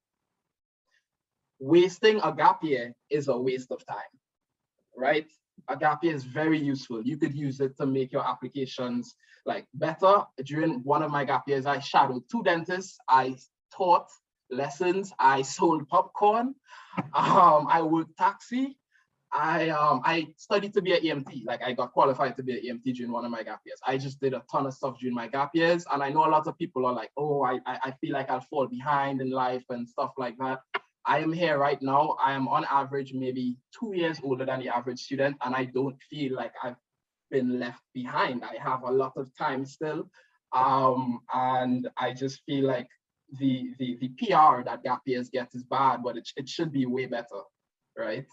Wasting a gap year is a waste of time, right? A gap year is very useful. You could use it to make your applications like better. During one of my gap years, I shadowed 2 dentists. I taught lessons. I sold popcorn. I worked taxi. I studied to be an EMT. Like I got qualified to be an EMT during one of my gap years. I just did a ton of stuff during my gap years. And I know a lot of people are like, oh, I feel like I'll fall behind in life and stuff like that. I am here right now. I am on average maybe 2 years older than the average student, and I don't feel like I've been left behind. I have a lot of time still, and I just feel like the PR that gap years get is bad, but it should be way better, right?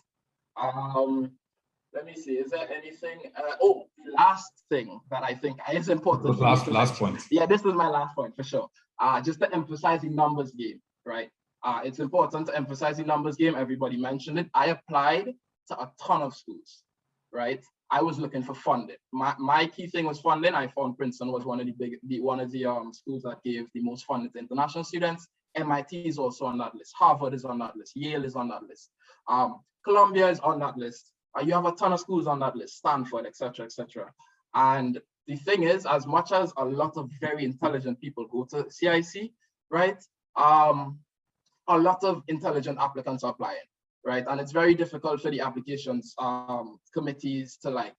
Let me see. Is there anything? Last thing that I think is important.
Last point.
Yeah, this is my last point for sure. Just to emphasize the numbers game, right? It's important to emphasize the numbers game. Everybody mentioned it. I applied to a ton of schools, right? I was looking for funding. My key thing was funding. I found Princeton was one of the schools that gave the most funding to international students. MIT is also on that list. Harvard is on that list. Yale is on that list. Columbia is on that list. You have a ton of schools on that list, Stanford, etc., etc. And the thing is, as much as a lot of very intelligent people go to CIC, right? A lot of intelligent applicants are applying, right? And it's very difficult for the applications committees to like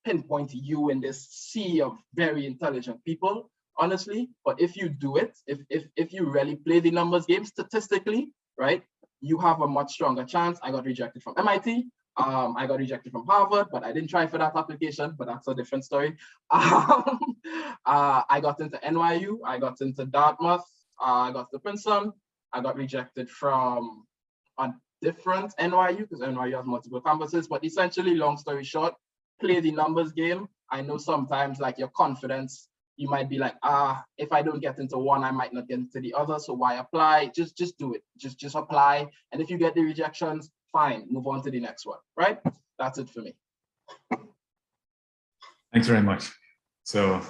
pinpoint you in this sea of very intelligent people, honestly. But if you do it, if you really play the numbers game statistically, right, you have a much stronger chance. I got rejected from MIT. I got rejected from Harvard, but I didn't try for that application, but that's a different story. I got into NYU, I got into Dartmouth, I got to Princeton. I got rejected from a different NYU because NYU has multiple campuses, but essentially, long story short, play the numbers game. I know sometimes like your confidence, you might be like, if I don't get into one, I might not get into the other. So why apply? Just do it. Just apply. And if you get the rejections, fine, move on to the next one, right? That's it for me.
Thanks very much. So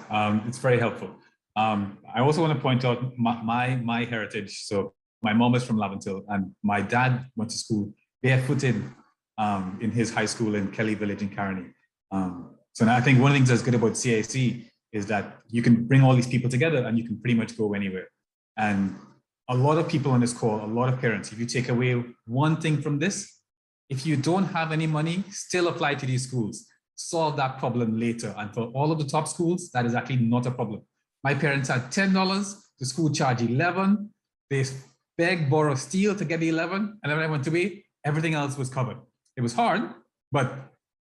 it's very helpful. I also want to point out my heritage. So my mom is from Laventille and my dad went to school barefooted in his high school in Kelly Village in Caroni. So I think one of the things that's good about CIC is that you can bring all these people together and you can pretty much go anywhere. And a lot of people on this call, a lot of parents, if you take away one thing from this, if you don't have any money, still apply to these schools. Solve that problem later. And for all of the top schools, that is actually not a problem. My parents had $10, the school charged 11. They begged, borrow, steal to get the 11. And then when I went away, everything else was covered. It was hard, but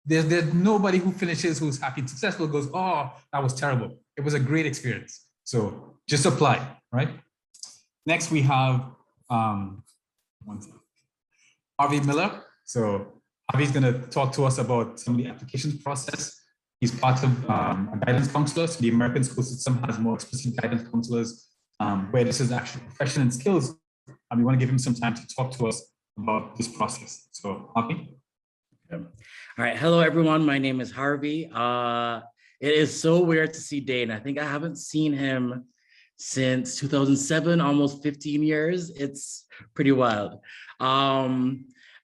there's nobody who finishes who's happy and successful goes, oh, that was terrible. It was a great experience. So just apply, right? Next, we have Harvey Miller. So Harvey's going to talk to us about some of the applications process. He's part of a guidance counselor. So the American school system has more explicit guidance counselors where this is actually profession and skills. And we want to give him some time to talk to us about this process. So Harvey.
All right. Hello, everyone. My name is Harvey. It is so weird to see Dane. I think I haven't seen him since 2007, almost 15 years. It's pretty wild.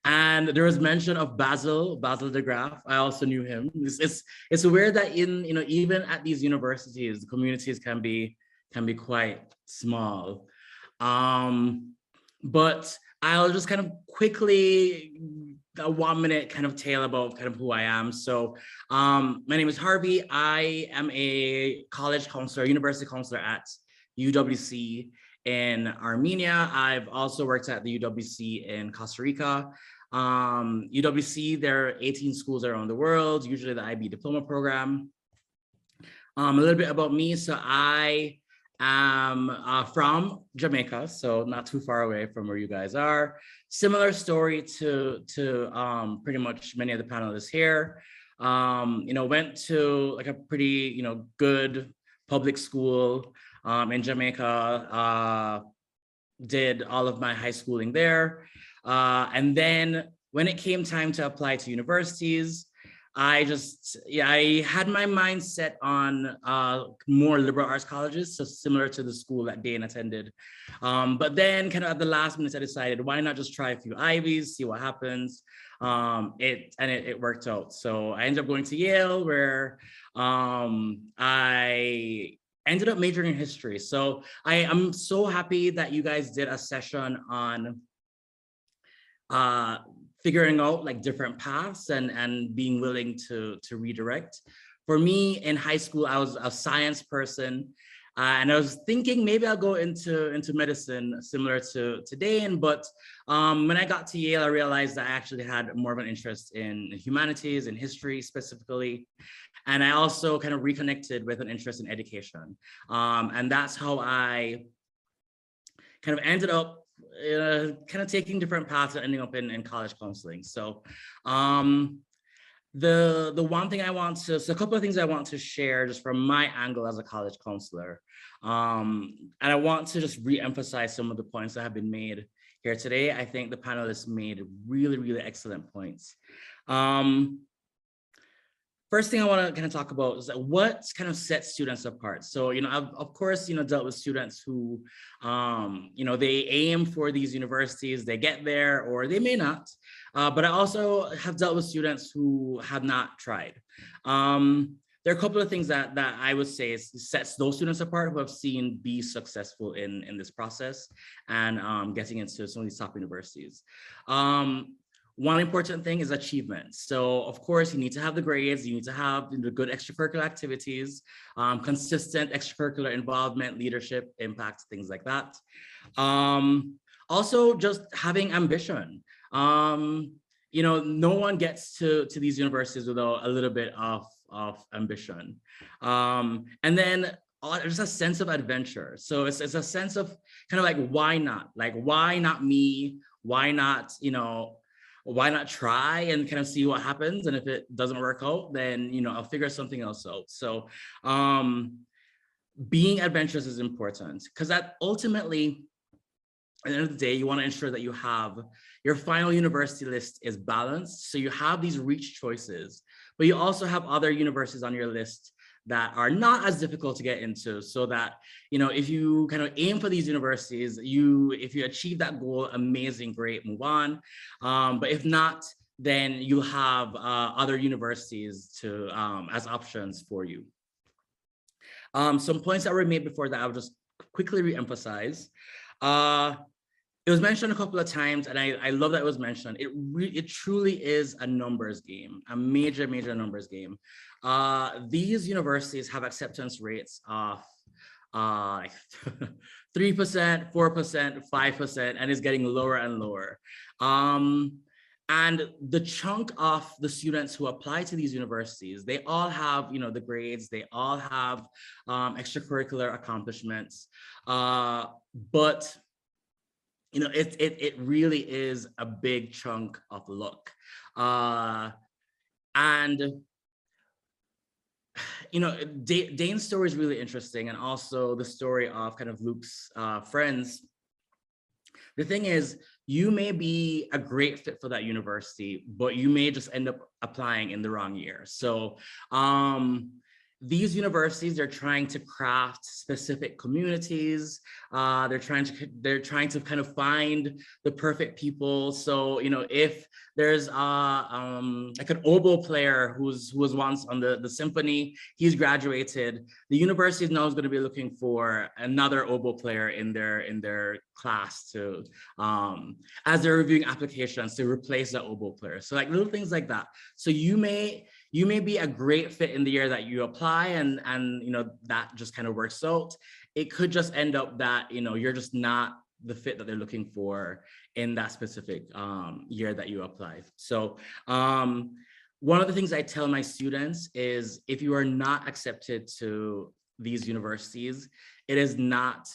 And there was mention of Basil de Graaf. I also knew him. It's weird that even at these universities, the communities can be quite small. But I'll just kind of quickly a 1 minute kind of tale about kind of who I am. So my name is Harvey. I am a college counselor, university counselor at UWC in Armenia. I've also worked at the UWC in Costa Rica. UWC, there are 18 schools around the world, usually the IB diploma program. A little bit about me. So I am from Jamaica, so not too far away from where you guys are. Similar story to pretty much many of the panelists here. Went to like a pretty, good public school in Jamaica, did all of my high schooling there. And then when it came time to apply to universities, I had my mind set on more liberal arts colleges, so similar to the school that Dane attended. But then kind of at the last minute, I decided, why not just try a few Ivies, see what happens. It worked out. So I ended up going to Yale, where I ended up majoring in history. So I am so happy that you guys did a session on figuring out like different paths and being willing to redirect. For me in high school, I was a science person, and I was thinking maybe I'll go into medicine, similar to Dane. But when I got to Yale, I realized that I actually had more of an interest in humanities and history specifically. And I also kind of reconnected with an interest in education. And that's how I kind of ended up kind of taking different paths and ending up in college counseling. So the one thing a couple of things I want to share just from my angle as a college counselor. And I want to just re-emphasize some of the points that have been made here today. I think the panelists made really, really excellent points. First thing I want to kind of talk about is that what kind of sets students apart. So, I've of course, dealt with students who, they aim for these universities, they get there, or they may not. But I also have dealt with students who have not tried. There are a couple of things that I would say sets those students apart who I've seen be successful in this process and getting into some of these top universities. one important thing is achievement. So of course you need to have the grades, you need to have the good extracurricular activities, consistent extracurricular involvement, leadership, impact, things like that. Also just having ambition. You know, no one gets to these universities without a little bit of ambition. And then just a sense of adventure. So it's a sense of kind of like, why not? Like, why not me? Why not, you know, why not try and kind of see what happens? And if it doesn't work out, then, you know, I'll figure something else out. So being adventurous is important, because that ultimately, at the end of the day, you want to ensure that you have your final university list is balanced. So you have these reach choices, but you also have other universities on your list that are not as difficult to get into, so that, you know, if you kind of aim for these universities, if you achieve that goal, amazing, great, move on. But if not, then you have other universities to as options for you. Some points that were made before that I'll just quickly re-emphasize. It was mentioned a couple of times, and I love that it was mentioned. It truly is a numbers game, a major numbers game. These universities have acceptance rates of 3%, 4%, 5%, and it's getting lower and lower. And the chunk of the students who apply to these universities, they all have, you know, the grades, they all have extracurricular accomplishments, but you know, it really is a big chunk of luck. And, you know, Dane's story is really interesting, and also the story of kind of Luke's friends. The thing is, you may be a great fit for that university, but you may just end up applying in the wrong year. So these universities, they're trying to craft specific communities. They're trying to kind of find the perfect people. So, you know, if there's like an oboe player who was once on the symphony, he's graduated, the university now is going to be looking for another oboe player in their class to as they're reviewing applications to replace the oboe player. So like little things like that. So you may be a great fit in the year that you apply, and you know, that just kind of works out. It could just end up that, you know, you're just not the fit that they're looking for in that specific year that you apply. So one of the things I tell my students is, if you are not accepted to these universities, it is not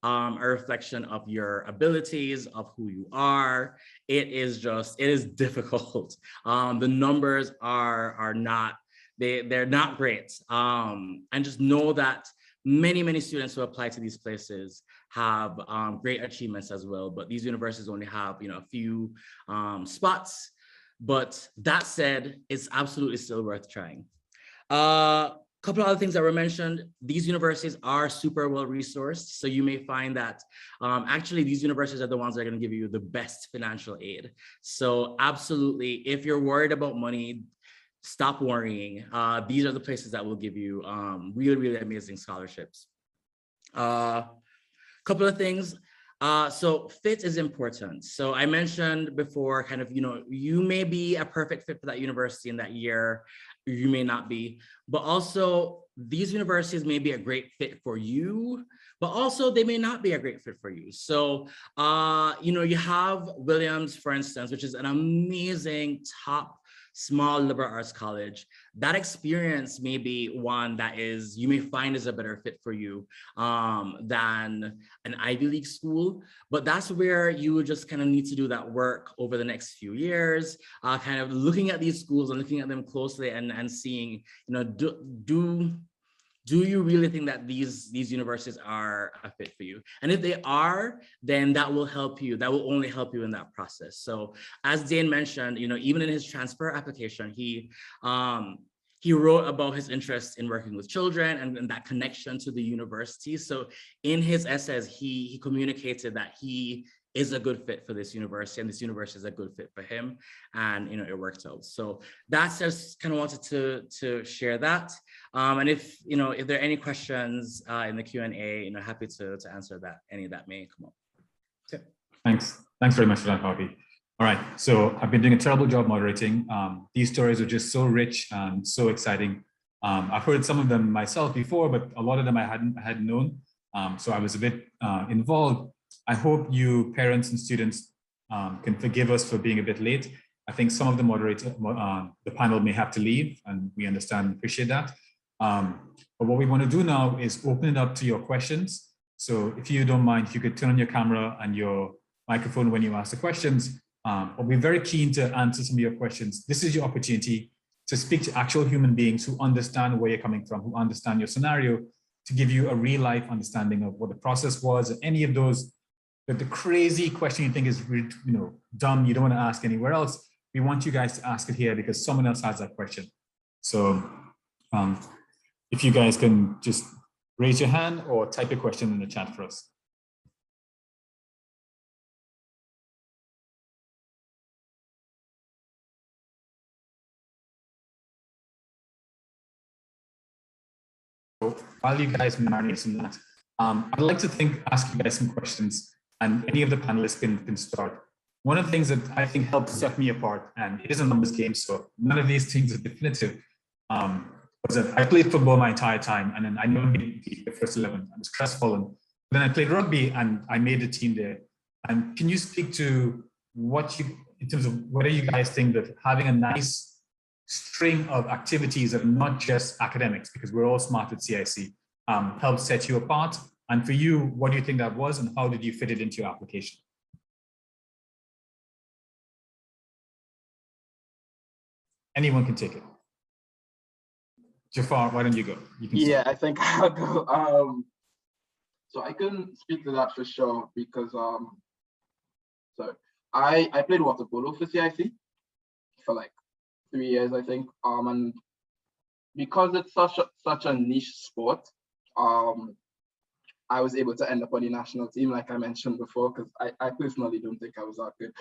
a reflection of your abilities, of who you are. It is difficult. The numbers are not, they're not great. And just know that many students who apply to these places have great achievements as well, but these universities only have, you know, a few spots. But that said, it's absolutely still worth trying. Couple of other things that were mentioned, these universities are super well resourced. So you may find that actually these universities are the ones that are going to give you the best financial aid. So absolutely, if you're worried about money, stop worrying. These are the places that will give you really amazing scholarships. Couple of things. So fit is important. So I mentioned before, kind of, you know, you may be a perfect fit for that university in that year, you may not be, but also these universities may be a great fit for you, but also they may not be a great fit for you. So, you know, you have Williams, for instance, which is an amazing top small liberal arts college. That experience may be one that you may find is a better fit for you than an Ivy League school, but that's where you would just kind of need to do that work over the next few years, kind of looking at these schools and looking at them closely and seeing, you know, do you really think that these universities are a fit for you? And if they are, then that will help you. That will only help you in that process. So as Dane mentioned, you know, even in his transfer application, he wrote about his interest in working with children and that connection to the university. So in his essays, he communicated that he is a good fit for this university, and this university is a good fit for him, and you know, it worked out. So that's just kind of wanted to share that. And if you know, if there are any questions in the Q&A, you know, happy to answer that, any that may come up. Okay.
Thanks very much for that, Harvey. All right, so I've been doing a terrible job moderating. These stories are just so rich and so exciting. I've heard some of them myself before, but a lot of them I hadn't known. So I was a bit involved. I hope you parents and students can forgive us for being a bit late. I think some of the the panel may have to leave, and we understand and appreciate that. But what we want to do now is open it up to your questions. So if you don't mind, if you could turn on your camera and your microphone when you ask the questions. But we're very keen to answer some of your questions. This is your opportunity to speak to actual human beings who understand where you're coming from, who understand your scenario, to give you a real life understanding of what the process was, and any of those, the crazy question you think is dumb, you don't want to ask anywhere else. We want you guys to ask it here because someone else has that question. So if you guys can just raise your hand or type your question in the chat for us. While you guys marinate in that, I'd like to ask you guys some questions, and any of the panelists can start. One of the things that I think helped set me apart, and it is a numbers game, so none of these things are definitive, was that I played football my entire time, and then I never made the first 11. I was stressful, and then I played rugby, and I made the team there. And can you speak to in terms of whether you guys think that having a nice string of activities that are not just academics, because we're all smart at CIC, helps set you apart? And for you, what do you think that was, and how did you fit it into your application? Anyone can take it. Jafar, why don't you go? You can
start. I think I'll go. So I can speak to that for sure because so I played water polo for CIC for like 3 years, I think. And because it's such a niche sport, I was able to end up on the national team, like I mentioned before, because I personally don't think I was that good.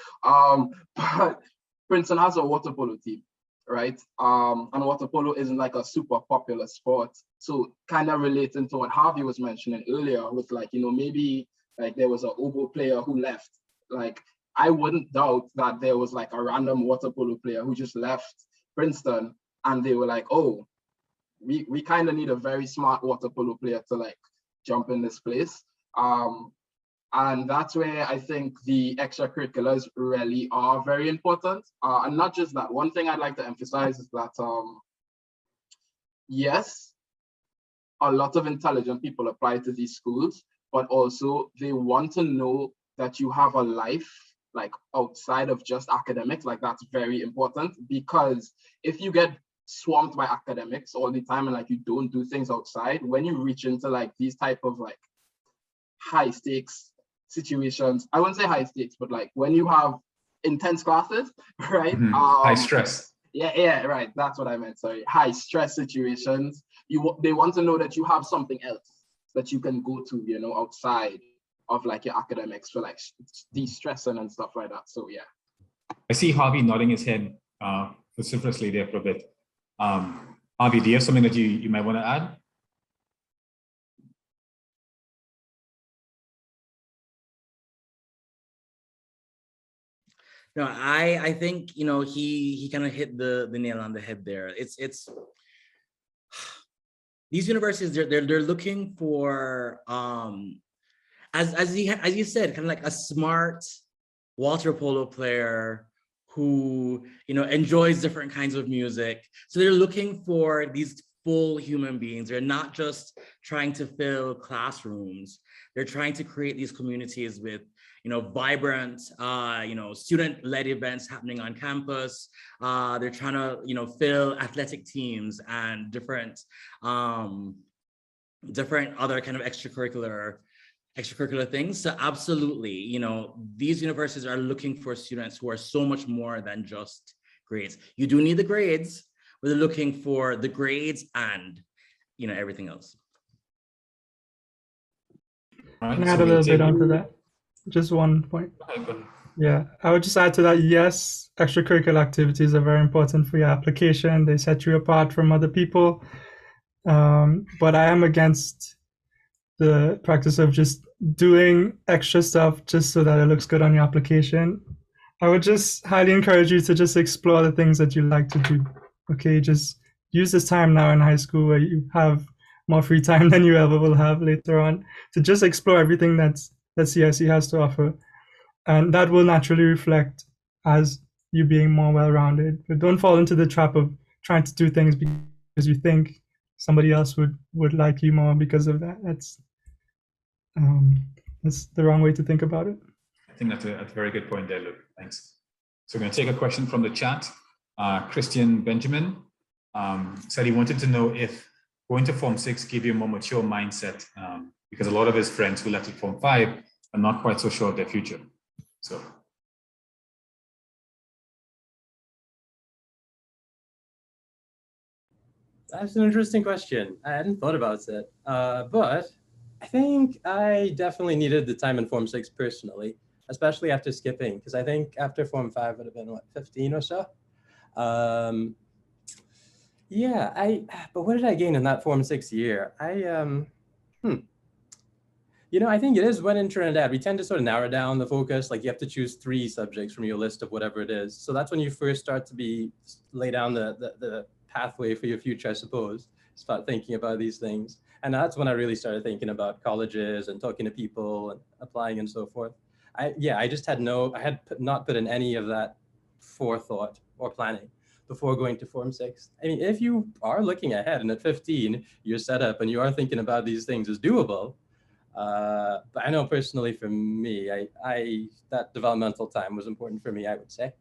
But Princeton has a water polo team, right? And water polo isn't like a super popular sport. So kind of relating to what Harvey was mentioning earlier with like, maybe like there was an oboe player who left. Like, I wouldn't doubt that there was like a random water polo player who just left Princeton and they were like, oh, we kind of need a very smart water polo player to like jump in this place. And that's where I think the extracurriculars really are very important. And not just that, one thing I'd like to emphasize is that, yes, a lot of intelligent people apply to these schools, but also they want to know that you have a life like outside of just academics. Like that's very important, because if you get swamped by academics all the time and like you don't do things outside, when you reach into like these type of like high stakes situations, I wouldn't say high stakes, but like when you have intense classes, right?
Mm-hmm. High stress.
Yeah, right. That's what I meant. Sorry. High stress situations. They want to know that you have something else that you can go to, outside of like your academics for like de-stressing and stuff like that. So yeah.
I see Harvey nodding his head vociferously there for a bit. Harvey, do you have something that you might want to add?
No, I think he kind of hit the nail on the head there. It's these universities, they're looking for as you said, kind of like a smart water polo player who enjoys different kinds of music. So they're looking for these full human beings. They're not just trying to fill classrooms. They're trying to create these communities with vibrant, student-led events happening on campus. They're trying to, fill athletic teams and different other kind of extracurricular things. So absolutely, these universities are looking for students who are so much more than just grades. You do need the grades, but they're looking for the grades and, everything else.
Can I add a little bit onto that? Just one point. Yeah, I would just add to that, yes, extracurricular activities are very important for your application. They set you apart from other people. But I am against the practice of just doing extra stuff just so that it looks good on your application. I would just highly encourage you to just explore the things that you like to do. Okay, just use this time now in high school where you have more free time than you ever will have later on to just explore everything that CSE has to offer. And that will naturally reflect as you being more well-rounded. But don't fall into the trap of trying to do things because you think somebody else would like you more because of that. That's the wrong way to think about it.
I think that's a very good point there, Luke. Thanks. So we're going to take a question from the chat. Christian Benjamin said he wanted to know if going to Form 6 gave you a more mature mindset because a lot of his friends who left at Form 5 are not quite so sure of their future. So.
That's an interesting question. I hadn't thought about it, but I think I definitely needed the time in Form 6 personally, especially after skipping, because I think after Form 5 would have been, what, 15 or so? Yeah, but what did I gain in that Form 6 year? You know, I think it is when in Trinidad, we tend to sort of narrow down the focus. Like you have to choose 3 subjects from your list of whatever it is. So that's when you first start to lay down the pathway for your future, I suppose. Start thinking about these things. And that's when I really started thinking about colleges and talking to people and applying and so forth. I had not put in any of that forethought or planning before going to Form 6. I mean, if you are looking ahead and at 15, you're set up and you are thinking about these things as doable, but I know personally for me, that developmental time was important for me, I would say.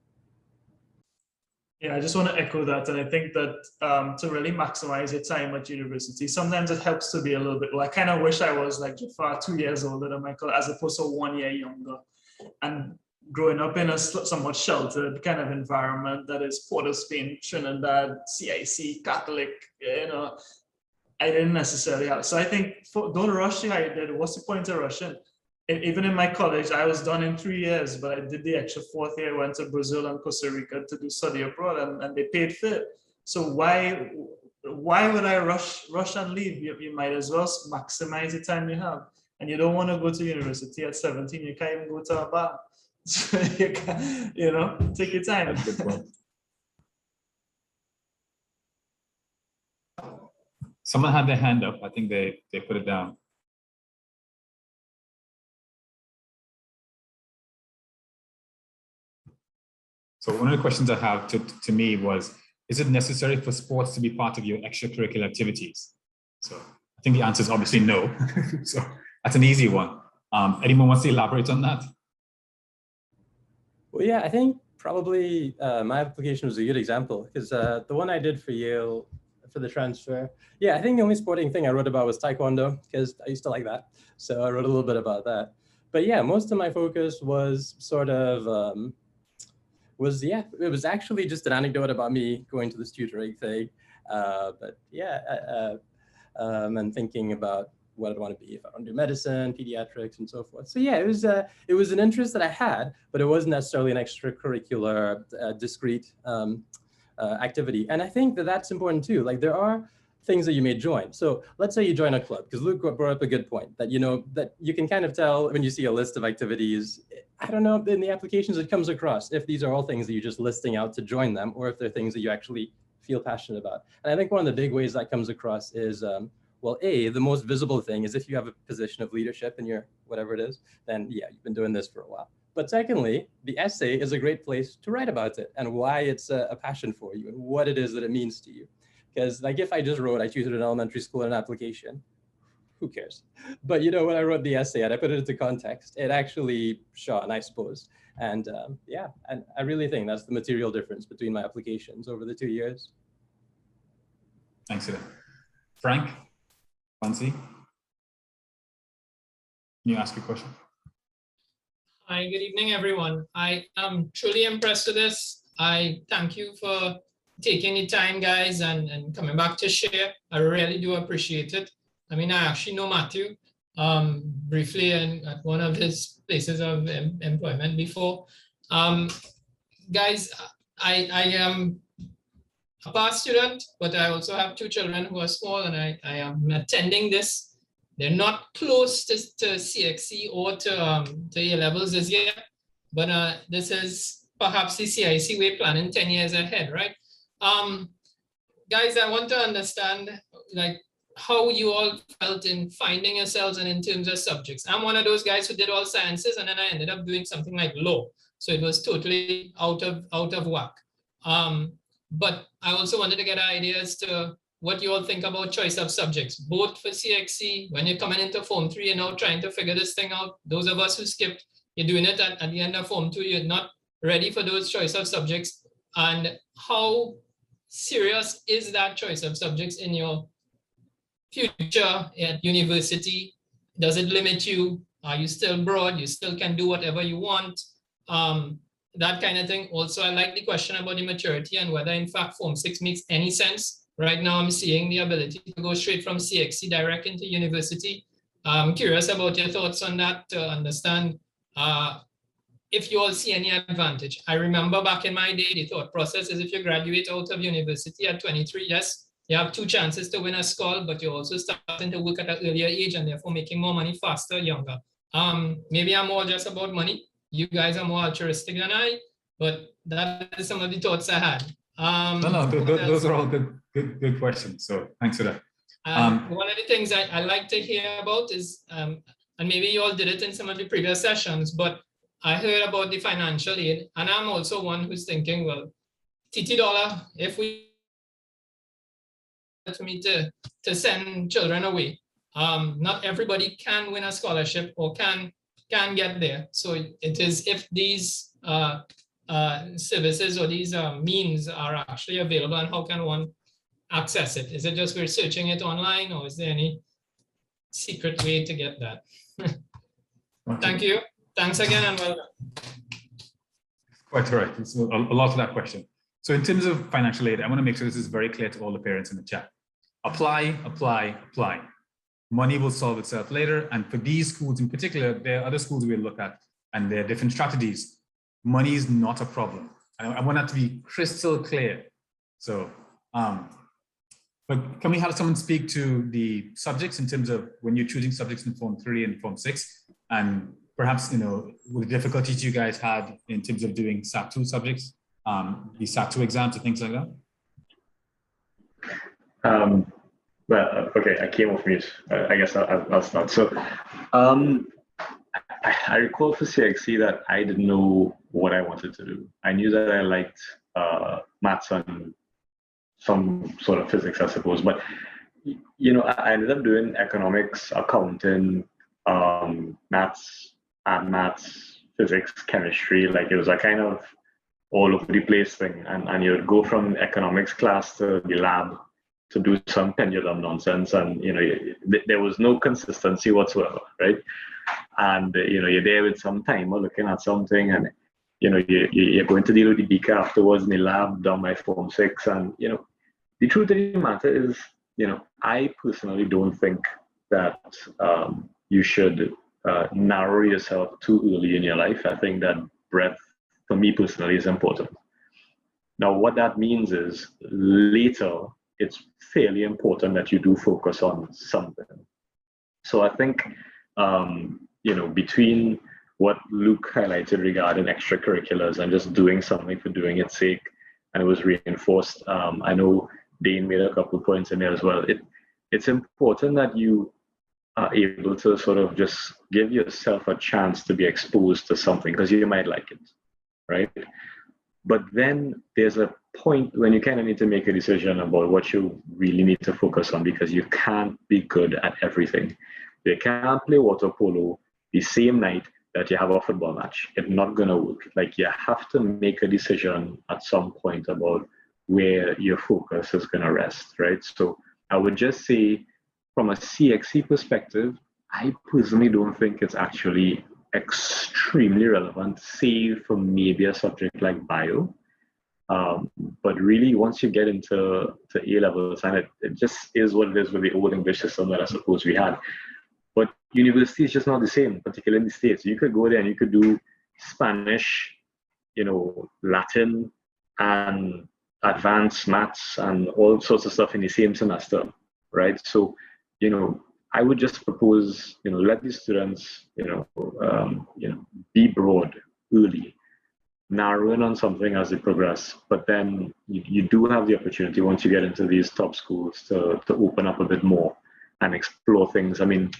Yeah, I just want to echo that. And I think that to really maximize your time at university, sometimes it helps to be a little bit, well, I kind of wish I was like Jafar 2 years older than Michael, as opposed to 1 year younger. And growing up in a somewhat sheltered kind of environment that is Port of Spain, Trinidad, CIC, Catholic, you know, I didn't necessarily have. So I think don't rush the idea. What's the point of rushing? And even in my college, I was done in 3 years, but I did the extra 4th year. I went to Brazil and Costa Rica to do study abroad, and they paid for it. So why would I rush and leave? You might as well maximize the time you have. And you don't want to go to university at 17. You can't even go to a bar. So you can, you know, take your time.
That's a good point. Someone had their hand up. I think they put it down. So one of the questions I have to me was, is it necessary for sports to be part of your extracurricular activities? So I think the answer is obviously no. So that's an easy one. Anyone wants to elaborate on that?
Well, yeah, I think probably my application was a good example because the one I did for Yale for the transfer, yeah, I think the only sporting thing I wrote about was Taekwondo because I used to like that. So I wrote a little bit about that. But yeah, most of my focus was sort of, it was actually just an anecdote about me going to this tutoring thing. But yeah, and thinking about what I'd want to be if I want to do medicine, pediatrics, and so forth. So yeah, it was an interest that I had, but it wasn't necessarily an extracurricular, discrete activity. And I think that that's important too. Like there are things that you may join. So let's say you join a club, because Luke brought up a good point that, you know, that you can kind of tell when you see a list of activities, I don't know, in the applications it comes across, if these are all things that you're just listing out to join them, or if they're things that you actually feel passionate about. And I think one of the big ways that comes across is, well, the most visible thing is if you have a position of leadership in your whatever it is, then yeah, you've been doing this for a while. But secondly, the essay is a great place to write about it and why it's a passion for you and what it is that it means to you. Because like if I just wrote, I tutored in elementary school in an application, who cares? But you know, when I wrote the essay and I put it into context, it actually shone, I suppose. And yeah, and I really think that's the material difference between my applications over the 2 years.
Thanks, Ida. Frank, Fancy, can you ask a question?
Hi, good evening, everyone. I am truly impressed with this. I thank you for taking the time, guys, and coming back to share. I really do appreciate it. I mean, I actually know Matthew briefly and at one of his places of employment before. Guys, I am a past student, but I also have 2 children who are small, and I am attending this. They're not close to CXC or to A levels as yet, but this is perhaps the CIC way planning 10 years ahead, right? Guys, I want to understand like how you all felt in finding yourselves and in terms of subjects. I'm one of those guys who did all sciences and then I ended up doing something like law. So it was totally out of whack. But I also wanted to get an idea as to what you all think about choice of subjects, both for CXC, when you're coming into Form 3 and now trying to figure this thing out. Those of us who skipped, you're doing it at the end of Form 2, you're not ready for those choice of subjects. And how serious is that choice of subjects in your future at university? Does it limit you? Are you still broad? You still can do whatever you want? That kind of thing. Also, I like the question about the maturity and whether in fact Form 6 makes any sense. Right now, I'm seeing the ability to go straight from CXC direct into university. I'm curious about your thoughts on that to understand if you all see any advantage. I remember back in my day, the thought process is if you graduate out of university at 23, yes, you have 2 chances to win a scholar, but you're also starting to work at an earlier age and therefore making more money faster, younger. Maybe I'm more just about money. You guys are more altruistic than I, but that is some of the thoughts I had.
Those are all good questions. So thanks for that.
One of the things I like to hear about is, and maybe you all did it in some of the previous sessions, but I heard about the financial aid, and I'm also one who's thinking, well, $TT, if we to me to send children away, not everybody can win a scholarship or can get there. So it is if these services or these means are actually available, and how can one access it? Is it just we're searching it online, or is there any secret way to get that? Thank you. Thanks again and well done.
Quite all right. It's a lot to that question. So in terms of financial aid, I want to make sure this is very clear to all the parents in the chat. Apply, apply, apply. Money will solve itself later. And for these schools in particular, there are other schools we'll look at, and there are different strategies. Money is not a problem. I want that to be crystal clear. So, but can we have someone speak to the subjects in terms of when you're choosing subjects in Form 3 and Form 6, and perhaps, you know, with the difficulties you guys had in terms of doing SAT2 subjects, the SAT2 exams and things like that?
Well, okay, I came off mute. I guess I'll start. So I recall for CXC that I didn't know what I wanted to do. I knew that I liked maths and some sort of physics, I suppose. But, you know, I ended up doing economics, accounting, maths, physics, chemistry. Like it was a kind of all over the place thing. And you would go from economics class to the lab to do some pendulum nonsense, and you know there was no consistency whatsoever, right? And you know you're there with some timer looking at something, and you know you're going to deal with the beaker afterwards in the lab done by Form 6, and you know the truth of the matter is, you know, I personally don't think that you should narrow yourself too early in your life. I think that breadth, for me personally, is important. Now, what that means is later, it's fairly important that you do focus on something. So I think, you know, between what Luke highlighted regarding extracurriculars and just doing something for doing its sake, and it was reinforced. I know Dane made a couple of points in there as well. It's important that you are able to sort of just give yourself a chance to be exposed to something because you might like it, right? But then there's a point when you kind of need to make a decision about what you really need to focus on, because you can't be good at everything. You can't play water polo the same night that you have a football match. It's not going to work. Like you have to make a decision at some point about where your focus is going to rest, right? So I would just say from a CXC perspective, I personally don't think it's actually extremely relevant, save for maybe a subject like bio. But really, once you get into A levels, and it just is what it is with the old English system that I suppose we had. But university is just not the same, particularly in the States. You could go there and you could do Spanish, you know, Latin, and advanced maths and all sorts of stuff in the same semester, right? So, you know, I would just propose, you know, let the students, be broad early. narrowing on something as they progress. But then you do have the opportunity once you get into these top schools to open up a bit more and explore things. I mean,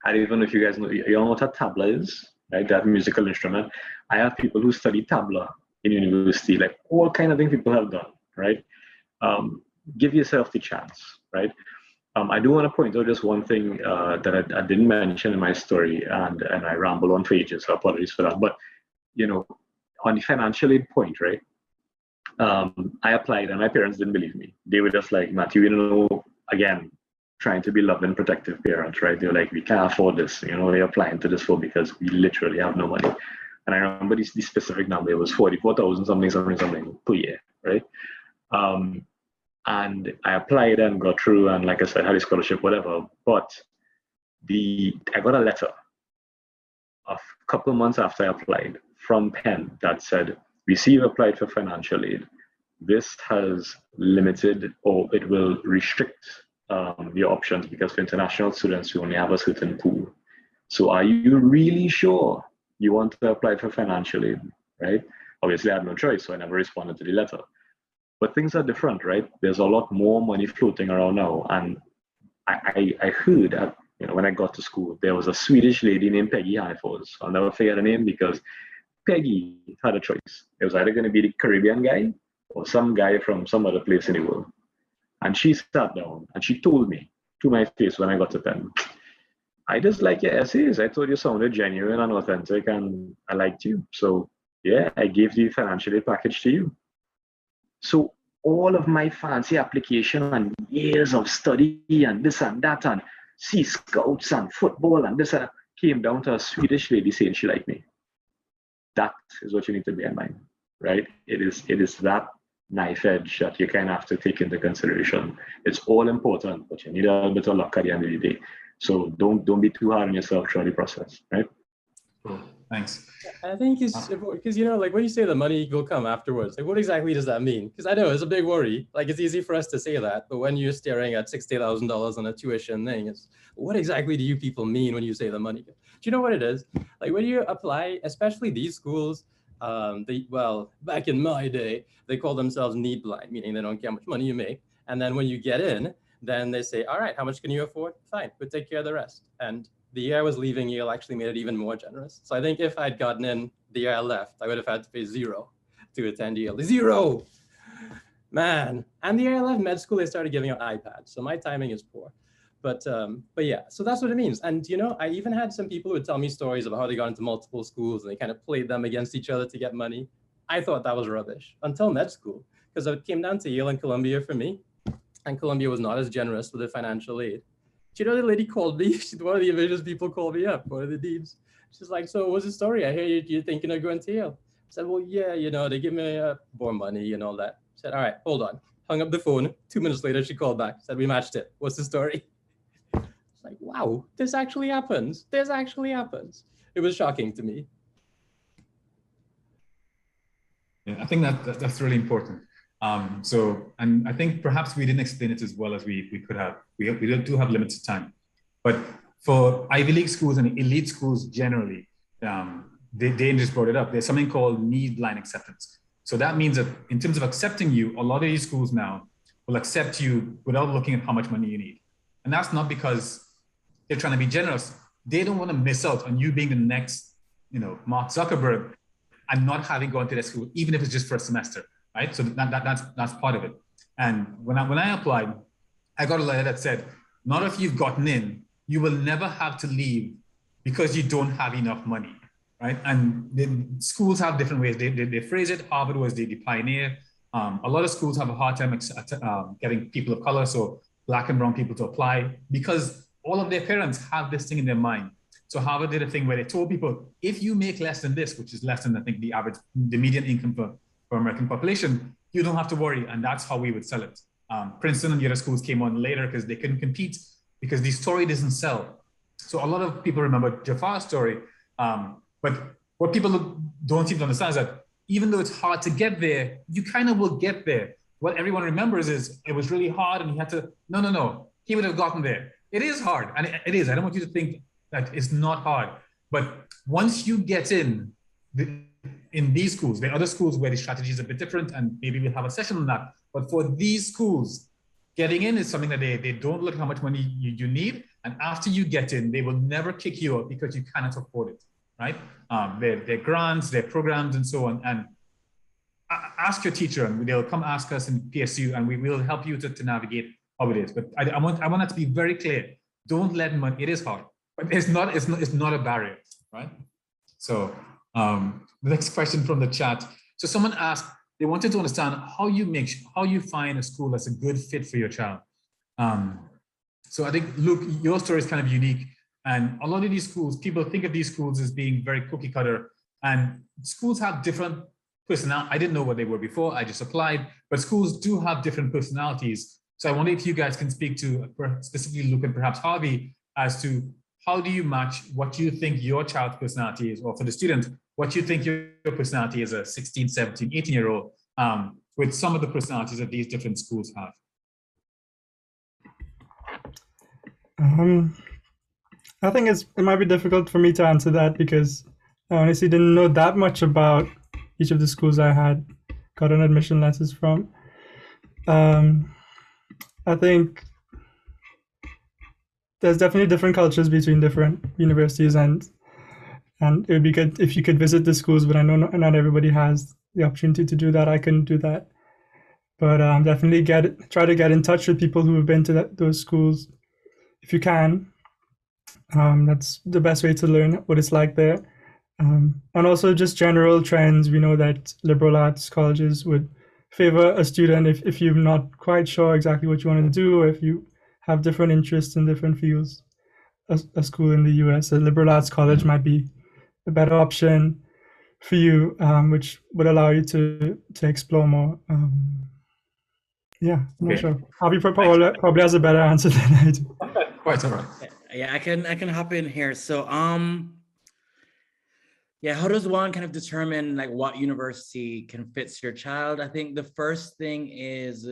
I don't even know if you guys know, you all know what a tabla is, right? That musical instrument. I have people who study tabla in university, like all kind of things people have done, right? Give yourself the chance, right? I do want to point out just one thing that I didn't mention in my story, and I ramble on for ages, so apologies for that. But, you know, on the financial aid point, right? I applied and my parents didn't believe me. They were just like, Matthew, you know, again, trying to be loving, protective parents, right? They were like, we can't afford this, you know, we're applying to this for because we literally have no money. And I remember the specific number, it was 44,000 something per year, right? And I applied and got through, and like I said, had a scholarship, whatever. But I got a letter a couple of months after I applied from Penn that said, we see you applied for financial aid. This has limited, or it will restrict your options, because for international students, we only have a certain pool. So are you really sure you want to apply for financial aid, right? Obviously, I had no choice, so I never responded to the letter. But things are different, right? There's a lot more money floating around now. And I heard that, you know, when I got to school, there was a Swedish lady named Peggy Hanifors. I'll never forget her name, because Peggy had a choice. It was either going to be the Caribbean guy or some guy from some other place in the world. And she sat down and she told me to my face when I got to Penn, I just like your essays. I thought you sounded genuine and authentic, and I liked you. So yeah, I gave the financial aid package to you. So all of my fancy application and years of study and this and that and Sea Scouts and football and this and that came down to a Swedish lady saying she liked me. That is what you need to bear in mind, right? It is that knife edge that you kind of have to take into consideration. It's all important, but you need a little bit of luck at the end of the day. So don't be too hard on yourself throughout the process, right?
Cool. Thanks.
I think it's because, you know, like when you say the money will come afterwards, like what exactly does that mean? Because I know it's a big worry. Like it's easy for us to say that, but when you're staring at $60,000 on a tuition thing, it's what exactly do you people mean when you say the money? Do you know what it is? Like when you apply, especially these schools, well, back in my day, they call themselves need blind, meaning they don't care how much money you make. And then when you get in, then they say, all right, how much can you afford? Fine, we'll take care of the rest. And the year I was leaving, Yale actually made it even more generous. So I think if I'd gotten in the year I left, I would have had to pay $0 to attend Yale. $0, man. And the year I left med school, they started giving out iPads. So my timing is poor. But yeah, so that's what it means. And, you know, I even had some people who would tell me stories about how they got into multiple schools and they kind of played them against each other to get money. I thought that was rubbish until med school, because it came down to Yale and Columbia for me. And Columbia was not as generous with the financial aid. Do you know the lady called me? One of the Avengers people called me up, one of the deans. She's like, so what's the story? I hear you're thinking of going to Yale. I said, well, yeah, you know, they give me more money and all that. I said, all right, hold on. Hung up the phone. 2 minutes later, she called back. Said, we matched it. What's the story? It's like, wow, this actually happens. This actually happens. It was shocking to me.
Yeah, I think that's really important. And I think perhaps we didn't explain it as well as we could have. We do have limited time, but for Ivy League schools and elite schools generally, they just brought it up. There's something called need blind acceptance. So that means that in terms of accepting you, a lot of these schools now will accept you without looking at how much money you need. And that's not because they're trying to be generous. They don't want to miss out on you being the next, you know, Mark Zuckerberg and not having gone to their school, even if it's just for a semester. Right, so that's part of it. And when I applied, I got a letter that said, not if you've gotten in, you will never have to leave because you don't have enough money, right? And the schools have different ways they phrase it. Harvard was the pioneer. A lot of schools have a hard time getting people of color, so Black and brown people, to apply because all of their parents have this thing in their mind. So Harvard did a thing where they told people, if you make less than this, which is less than I think the median income for American population, you don't have to worry. And that's how we would sell it. Princeton and the other schools came on later because they couldn't compete because the story doesn't sell. So a lot of people remember Jafar's story. But what people don't seem to understand is that even though it's hard to get there, you kind of will get there. What everyone remembers is it was really hard and he had to, no, he would have gotten there. It is hard, and it is. I don't want you to think that it's not hard. But once you get in, in these schools. There are other schools where the strategy is a bit different, and maybe we'll have a session on that. But for these schools, getting in is something that they don't look at how much money you need. And after you get in, they will never kick you out because you cannot afford it, right? Their grants, their programs, and so on. And ask your teacher, and they'll come ask us in PSU, and we will help you to navigate how it is. But I want that to be very clear. Don't let money, it is hard, but it's not a barrier, right? So the next question from the chat. So someone asked, they wanted to understand how you find a school that's a good fit for your child. So I think, Luke, your story is kind of unique, and a lot of these schools, people think of these schools as being very cookie cutter, and schools have different personality. I didn't know what they were before, I just applied, but schools do have different personalities. So I wonder if you guys can speak to specifically Luke and perhaps Harvey as to how do you match what you think your child's personality is, or for the student, what you think your personality as a 16, 17, 18-year-old with some of the personalities that these different schools have.
I think it might be difficult for me to answer that because I honestly didn't know that much about each of the schools I had gotten admission letters from. I think there's definitely different cultures between different universities, and it would be good if you could visit the schools, but I know not everybody has the opportunity to do that. I couldn't do that. But definitely try to get in touch with people who have been to those schools if you can. That's the best way to learn what it's like there. And also just general trends. We know that liberal arts colleges would favor a student if you're not quite sure exactly what you want to do, or if you have different interests in different fields. A school in the US, a liberal arts college might be a better option for you, which would allow you to explore more. Yeah, I'm not sure. Harvey probably has a better answer than I do.
Quite all right.
Yeah, I can hop in here. So yeah, how does one kind of determine like what university can fits your child? I think the first thing is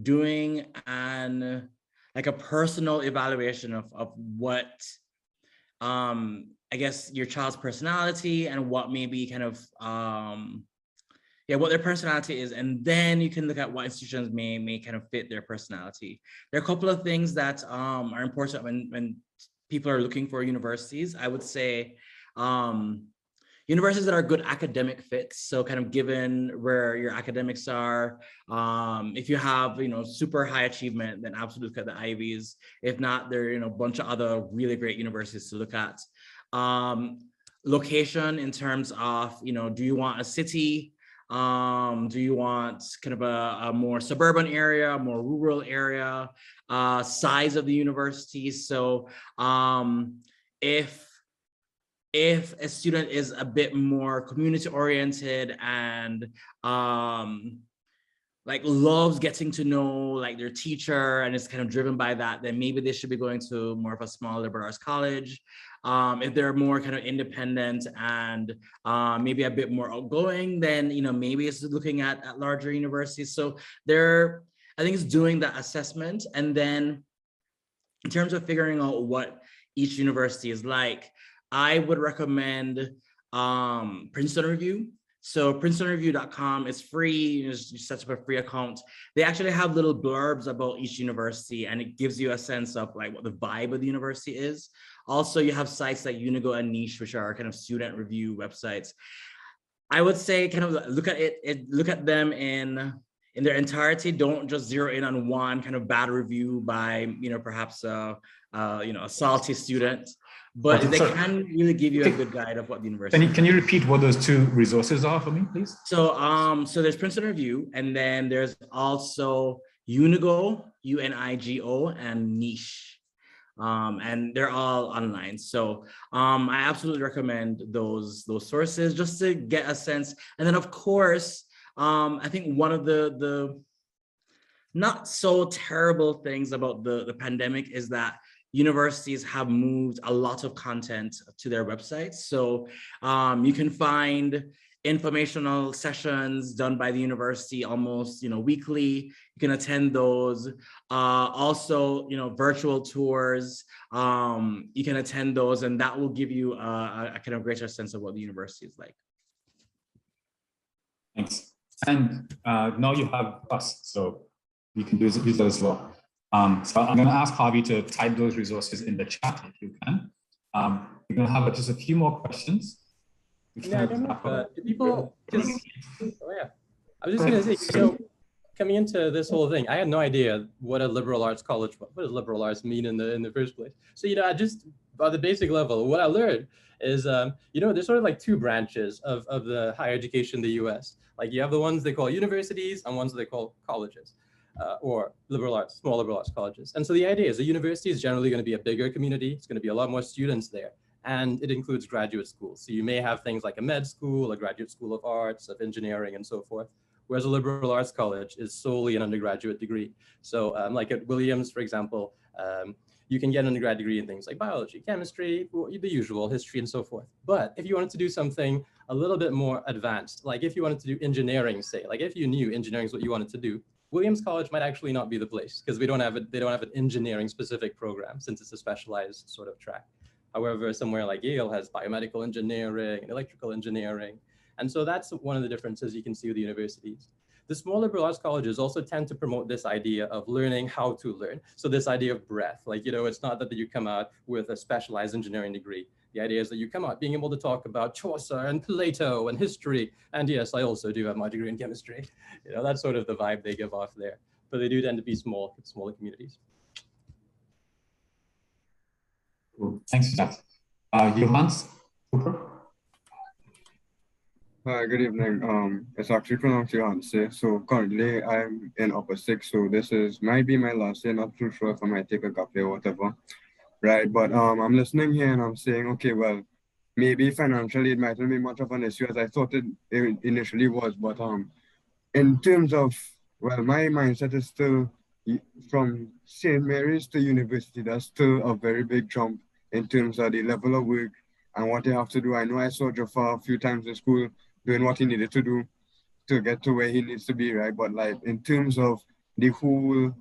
doing a personal evaluation of what I guess your child's personality and what maybe kind of what their personality is, and then you can look at what institutions may kind of fit their personality. There are a couple of things that are important when people are looking for universities. I would say universities that are good academic fits. So kind of given where your academics are, if you have, super high achievement, then absolutely look at the Ivies. If not, there are, a bunch of other really great universities to look at. Location in terms of, do you want a city? Do you want kind of a more suburban area, more rural area, size of the university? So if a student is a bit more community oriented and loves getting to know their teacher and is kind of driven by that, then maybe they should be going to more of a small liberal arts college. If they're more kind of independent and maybe a bit more outgoing, then maybe it's looking at larger universities. So I think it's doing that assessment, and then in terms of figuring out what each university is like, I would recommend Princeton Review. So princetonreview.com is free. You set up a free account. They actually have little blurbs about each university, and it gives you a sense of what the vibe of the university is. Also, you have sites like Unigo and Niche, which are kind of student review websites. I would say kind of look at them in their entirety. Don't just zero in on one kind of bad review by perhaps a salty student. But they can really give you a good guide of what the university.
Can you repeat what those two resources are for me, please?
So there's Princeton Review, and then there's also Unigo, UNIGO, and Niche. And they're all online. So I absolutely recommend those sources just to get a sense. And then of course, I think one of the not so terrible things about the pandemic is that universities have moved a lot of content to their websites. So you can find informational sessions done by the university almost weekly. You can attend those. Also, virtual tours, you can attend those, and that will give you a kind of greater sense of what the university is like.
Thanks. And now you have us, so you can use that as well. So I'm going to ask Harvey to type those resources in the chat if you can. We're going to have just a few more questions.
Yeah, I don't know. Do people just? Oh yeah, I was just going to say, coming into this whole thing, I had no idea what a liberal arts college, what does liberal arts mean in the first place. So I just on the basic level, what I learned is there's sort of like two branches of the higher education in the U.S. Like you have the ones they call universities and ones they call colleges. Or liberal arts, small liberal arts colleges. And so the idea is a university is generally going to be a bigger community. It's going to be a lot more students there. And it includes graduate schools. So you may have things like a med school, a graduate school of arts, of engineering, and so forth. Whereas a liberal arts college is solely an undergraduate degree. So like at Williams, for example, you can get an undergrad degree in things like biology, chemistry, the usual, history, and so forth. But if you wanted to do something a little bit more advanced, like if you wanted to do engineering, say, like if you knew engineering is what you wanted to do, Williams College might actually not be the place because they don't have an engineering specific program since it's a specialized sort of track. However, somewhere like Yale has biomedical engineering and electrical engineering. And so that's one of the differences you can see with the universities. The small liberal arts colleges also tend to promote this idea of learning how to learn. So this idea of breadth, like, it's not that you come out with a specialized engineering degree. The idea is that you come out being able to talk about Chaucer and Plato and history. And yes, I also do have my degree in chemistry. That's sort of the vibe they give off there. But they do tend to be smaller communities.
Cool. Thanks for that. Johans?
Hi, good evening. It's actually pronounced Johanse. So currently I'm in upper six. So this might be my last year. Not too sure if I might take a gap year or whatever. Right, but I'm listening here and I'm saying, okay, well, maybe financially it might not be much of an issue as I thought it initially was, but in terms of, well, my mindset is still from St. Mary's to university. That's still a very big jump in terms of the level of work and what they have to do. I know I saw Jafar a few times in school doing what he needed to do to get to where he needs to be, right? But like in terms of the whole,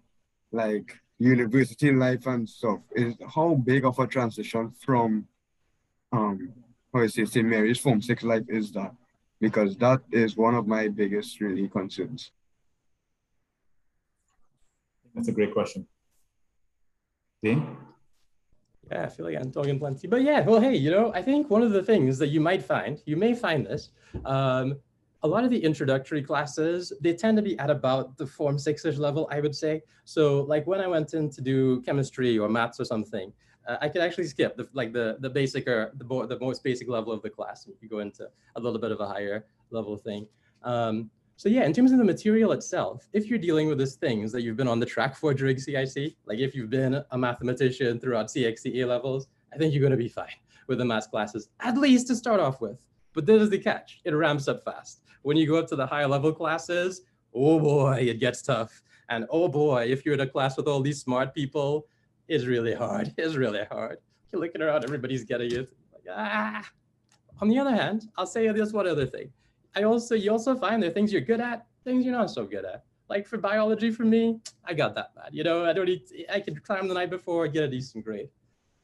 like, university life and stuff, is how big of a transition from St. Mary's Form 6 life is that? Because that is one of my biggest really concerns.
That's a great question. Dean?
Yeah, I feel like I'm talking plenty, but yeah, well, hey, I think one of the things that you may find this, a lot of the introductory classes, they tend to be at about the Form 6-ish level, I would say. So like when I went in to do chemistry or maths or something, I could actually skip the basic or the most basic level of the class. You could go into a little bit of a higher level thing. So yeah, in terms of the material itself, if you're dealing with these things that you've been on the track for during CIC, like if you've been a mathematician throughout CXCA levels, I think you're going to be fine with the math classes, at least to start off with. But this is the catch. It ramps up fast. When you go up to the higher level classes, oh boy, it gets tough. And oh boy, if you're in a class with all these smart people, it's really hard. It's really hard. You're looking around, everybody's getting it. Like, ah. On the other hand, I'll say this one other thing. You also find there are things you're good at, things you're not so good at. Like for biology, for me, I got that bad. I could climb the night before, get a decent grade.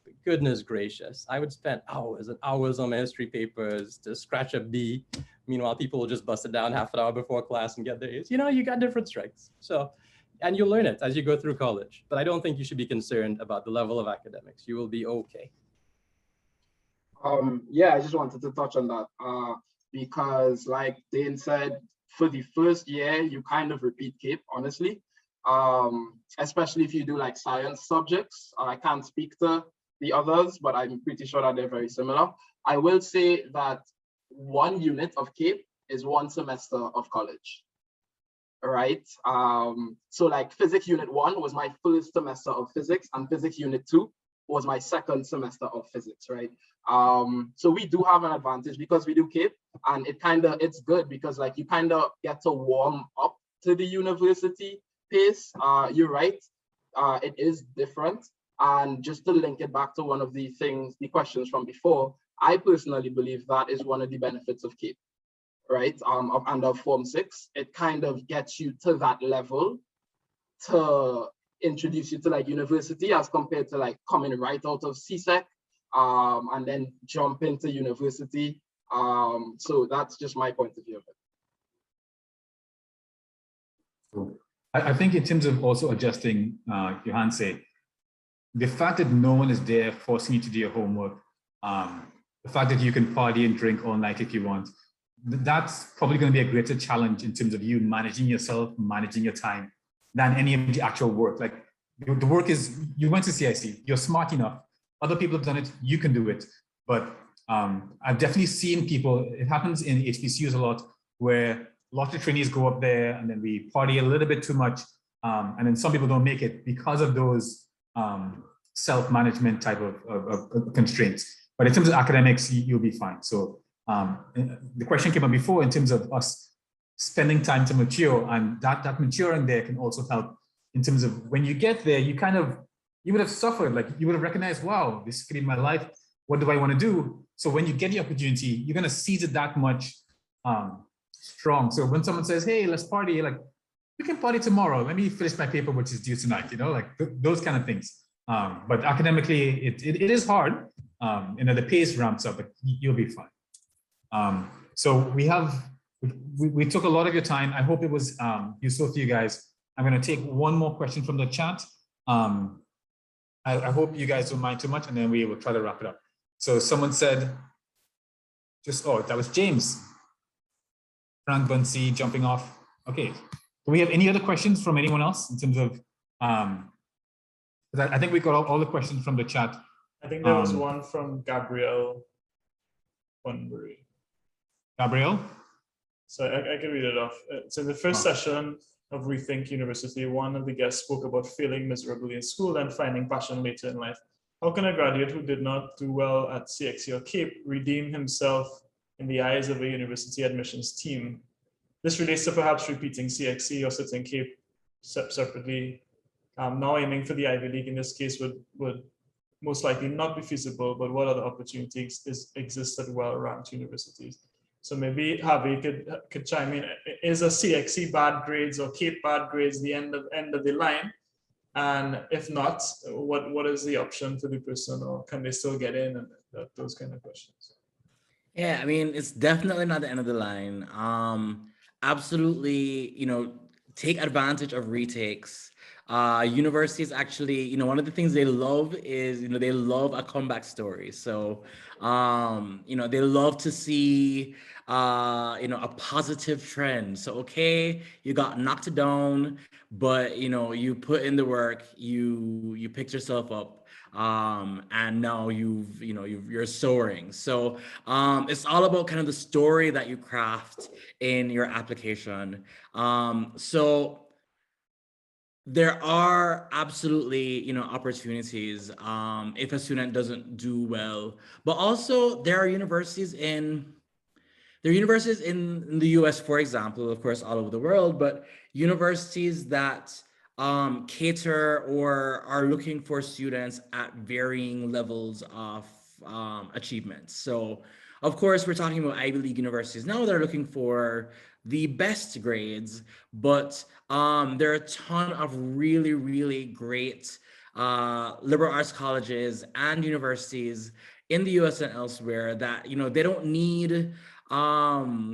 But goodness gracious, I would spend hours and hours on my history papers to scratch a B. Meanwhile, people will just bust it down half an hour before class and get their A's. You got different strengths. So, and you'll learn it as you go through college. But I don't think you should be concerned about the level of academics. You will be okay.
Yeah, I just wanted to touch on that because like Dane said, for the first year, you kind of repeat CAPE, honestly, especially if you do like science subjects. I can't speak to the others, but I'm pretty sure that they're very similar. I will say that 1 unit of CAPE is 1 semester of college, right? So like physics unit 1 was my first semester of physics, and physics unit 2 was my second semester of physics, right? So we do have an advantage because we do CAPE, and it's good because like you kind of get to warm up to the university pace. You're right, it is different. And just to link it back to one of the questions from before, I personally believe that is one of the benefits of CAPE, right? Under Form 6, it kind of gets you to that level to introduce you to like university as compared to like coming right out of CSEC and then jump into university. So that's just my point of view of it.
So I think in terms of also adjusting, Johan said, the fact that no one is there forcing you to do your homework, the fact that you can party and drink all night if you want, that's probably going to be a greater challenge in terms of you managing yourself, managing your time, than any of the actual work. Like the work is, you went to CIC, you're smart enough, other people have done it, you can do it. But I've definitely seen people, it happens in HBCUs a lot, where lots of trainees go up there and then we party a little bit too much. And then some people don't make it because of those self-management type of constraints. But in terms of academics, you'll be fine. So the question came up before in terms of us spending time to mature, and that maturing there can also help in terms of when you get there, you would have suffered, like you would have recognized, wow, this could be my life. What do I want to do? So when you get the opportunity, you're going to seize it that much strong. So when someone says, hey, let's party, like, we can party tomorrow. Let me finish my paper, which is due tonight, like those kind of things. But academically, it is hard. The pace ramps up, but you'll be fine. So we took a lot of your time. I hope it was useful for you guys. I'm going to take one more question from the chat. I hope you guys don't mind too much, and then we will try to wrap it up. So someone said, that was James. Frank Bunsey jumping off. Okay. Do we have any other questions from anyone else in terms of, I think we got all the questions from the chat.
I think there was one from Gabrielle Bunbury.
Gabrielle?
So I can read it off. So in the first session of Rethink University, one of the guests spoke about failing miserably in school and finding passion later in life. How can a graduate who did not do well at CXC or CAPE redeem himself in the eyes of a university admissions team? This relates to perhaps repeating CXC or sitting CAPE separately. Now aiming for the Ivy League in this case would most likely not be feasible, but what other opportunities exist at well-ranked universities? So maybe Harvey could chime in. Is a CXC bad grades or CAPE bad grades the end of the line? And if not, what is the option for the person, or can they still get in, and those kind of questions?
Yeah, I mean, it's definitely not the end of the line. Absolutely, take advantage of retakes. Universities actually, one of the things they love is, they love a comeback story. So, they love to see, a positive trend. So, okay, you got knocked down, but, you put in the work, you picked yourself up. And now you're soaring. So it's all about kind of the story that you craft in your application. So there are absolutely, opportunities if a student doesn't do well, but also there are universities in the US, for example, of course, all over the world, but universities that cater or are looking for students at varying levels of achievement. So, of course, we're talking about Ivy League universities now. They're looking for the best grades, but there are a ton of really, really great liberal arts colleges and universities in the US and elsewhere that, they don't need, 4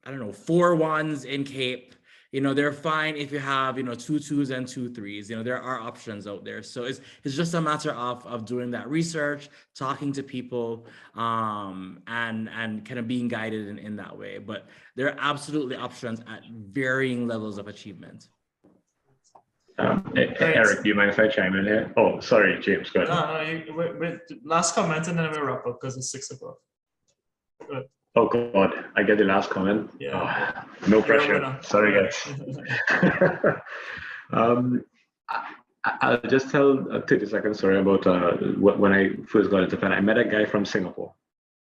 1s in CAPE. They're fine if you have, 2 2s and 2 3s. There are options out there. So it's just a matter of doing that research, talking to people, and kind of being guided in that way. But there are absolutely options at varying levels of achievement.
Eric, do you mind if I chime in here? Oh, sorry, James, go ahead.
No, last comment and then we'll wrap up because it's 6 o'clock. Good.
Oh God, I get the last comment.
Yeah.
Oh, no pressure. Sorry, guys. I'll just tell a 30-second story about when I first got into Penn. I met a guy from Singapore,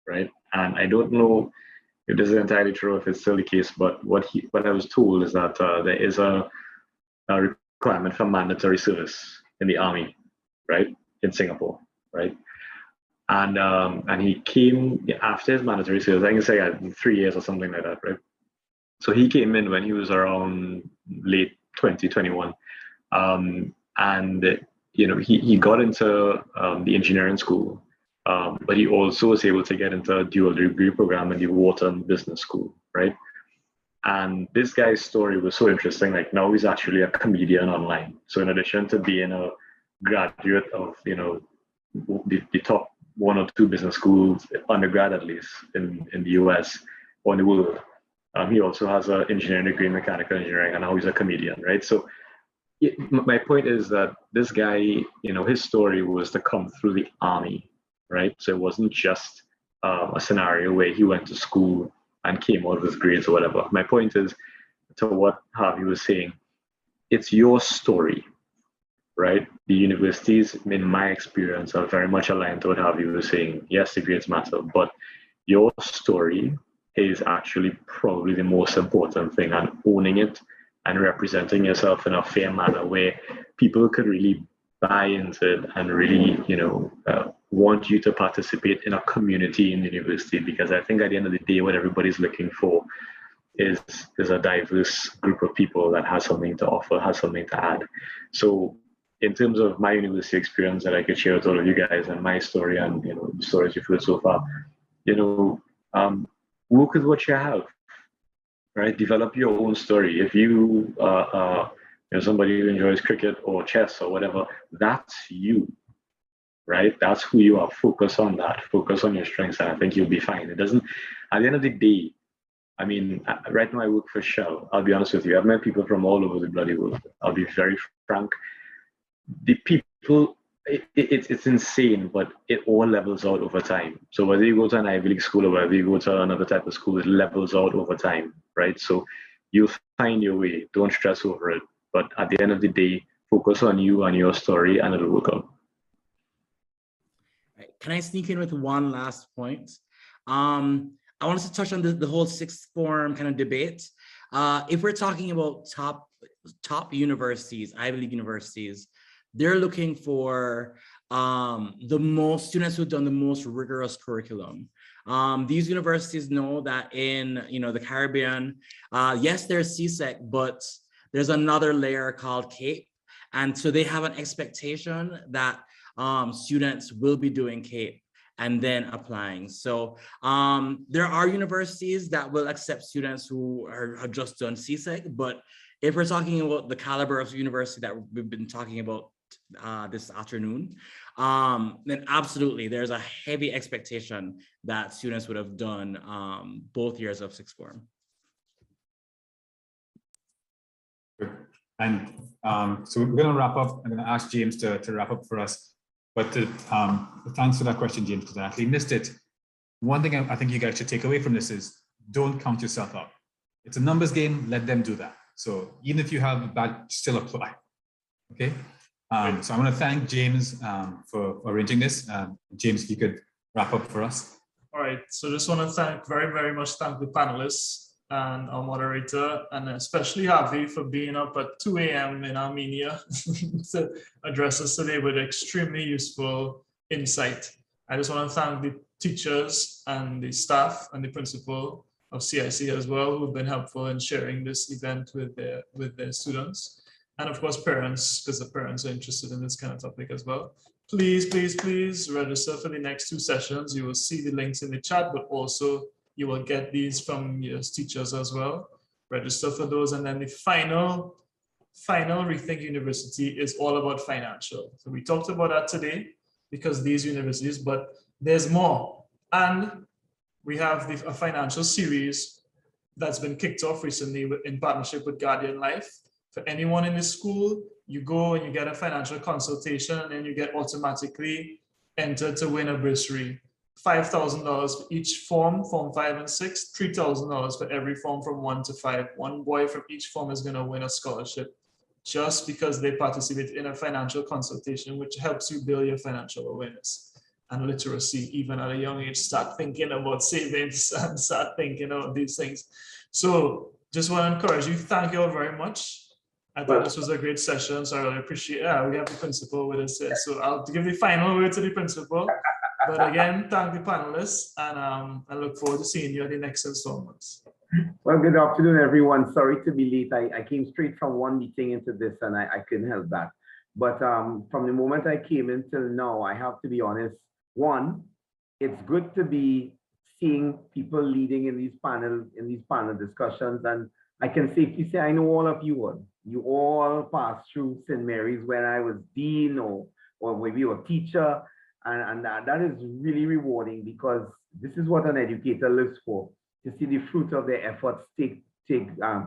right? And I don't know if this is entirely true, if it's still the case, but what I was told is that there is a requirement for mandatory service in the army, right, in Singapore, right? And he came after his mandatory service. I can say 3 years or something like that, right? So he came in when he was around late 2021, and he got into the engineering school, but he also was able to get into a dual degree program in the water and business school, right? And this guy's story was so interesting. Like now he's actually a comedian online. So in addition to being a graduate of, the top 1 or 2 business schools, undergrad at least, in the US or in the world, he also has an engineering degree in mechanical engineering, and now he's a comedian, right? So my point is that this guy, his story was to come through the army, right? So it wasn't just a scenario where he went to school and came out with grades or whatever. My point is, to what Harvey was saying, it's your story, right? The universities, in my experience, are very much aligned to what Harvey was saying. Yes, the grades matter, but your story is actually probably the most important thing, and owning it and representing yourself in a fair manner where people could really buy into it and really, want you to participate in a community in the university. Because I think at the end of the day, what everybody's looking for is a diverse group of people that has something to offer, has something to add. So in terms of my university experience that I could share with all of you guys and my story and, the stories you've heard so far, work with what you have, right? Develop your own story. If you somebody who enjoys cricket or chess or whatever, that's you, right? That's who you are. Focus on that. Focus on your strengths, and I think you'll be fine. It doesn't, at the end of the day, I mean, right now I work for Shell. I'll be honest with you. I've met people from all over the bloody world. I'll be very frank. The people, it's insane, but it all levels out over time. So whether you go to an Ivy League school or whether you go to another type of school, it levels out over time, right? So you'll find your way. Don't stress over it. But at the end of the day, focus on you and your story, and it'll work out.
Can I sneak in with one last point? I wanted to touch on the whole sixth form kind of debate. If we're talking about top universities, Ivy League universities, they're looking for the most students who've done the most rigorous curriculum. These universities know that in the Caribbean, yes, there's CSEC, but there's another layer called CAPE. And so they have an expectation that students will be doing CAPE and then applying. So there are universities that will accept students who have just done CSEC, but if we're talking about the caliber of university that we've been talking about this afternoon, then absolutely there's a heavy expectation that students would have done both years of sixth form.
And so we're going to wrap up. I'm going to ask James to wrap up for us. But thanks for that question, James, because I actually missed it. One thing I think you guys should take away from this is don't count yourself out. It's a numbers game. Let them do that. So even if you have bad, still apply. Okay. So I want to thank James for arranging this. James, if you could wrap up for us.
All right. So just want to very much thank the panelists and our moderator, and especially Harvey for being up at 2 a.m. in Armenia to address us today with extremely useful insight. I just want to thank the teachers and the staff and the principal of CIC as well, who've been helpful in sharing this event with their students. And of course, parents, because the parents are interested in this kind of topic as well. Please, please, please register for the next 2 sessions. You will see the links in the chat, but also you will get these from your teachers as well. Register for those. And then the final Rethink University is all about financial. So we talked about that today because these universities, but there's more. And we have a financial series that's been kicked off recently in partnership with Guardian Life. For anyone in the school, you go and you get a financial consultation, and then you get automatically entered to win a bursary. $5,000 for each form 5 and 6, $3,000 for every form from 1 to 5. One boy from each form is going to win a scholarship just because they participate in a financial consultation, which helps you build your financial awareness and literacy, even at a young age. Start thinking about savings and start thinking about these things. So just want to encourage you. Thank you all very much. I thought this was a great session, so I really appreciate it. We have the principal with us here, so I'll give the final word to the principal. But again, thank the panelists, and I look forward to seeing you at the next installments.
Well, good afternoon, everyone. Sorry to be late. I came straight from one meeting into this, and I couldn't help that. But from the moment I came in till now, I have to be honest. One, it's good to be seeing people leading in these panel discussions. And I can safely say I know all of you all. You all passed through St. Mary's when I was dean or maybe a teacher. And that is really rewarding, because this is what an educator lives for, to see the fruit of their efforts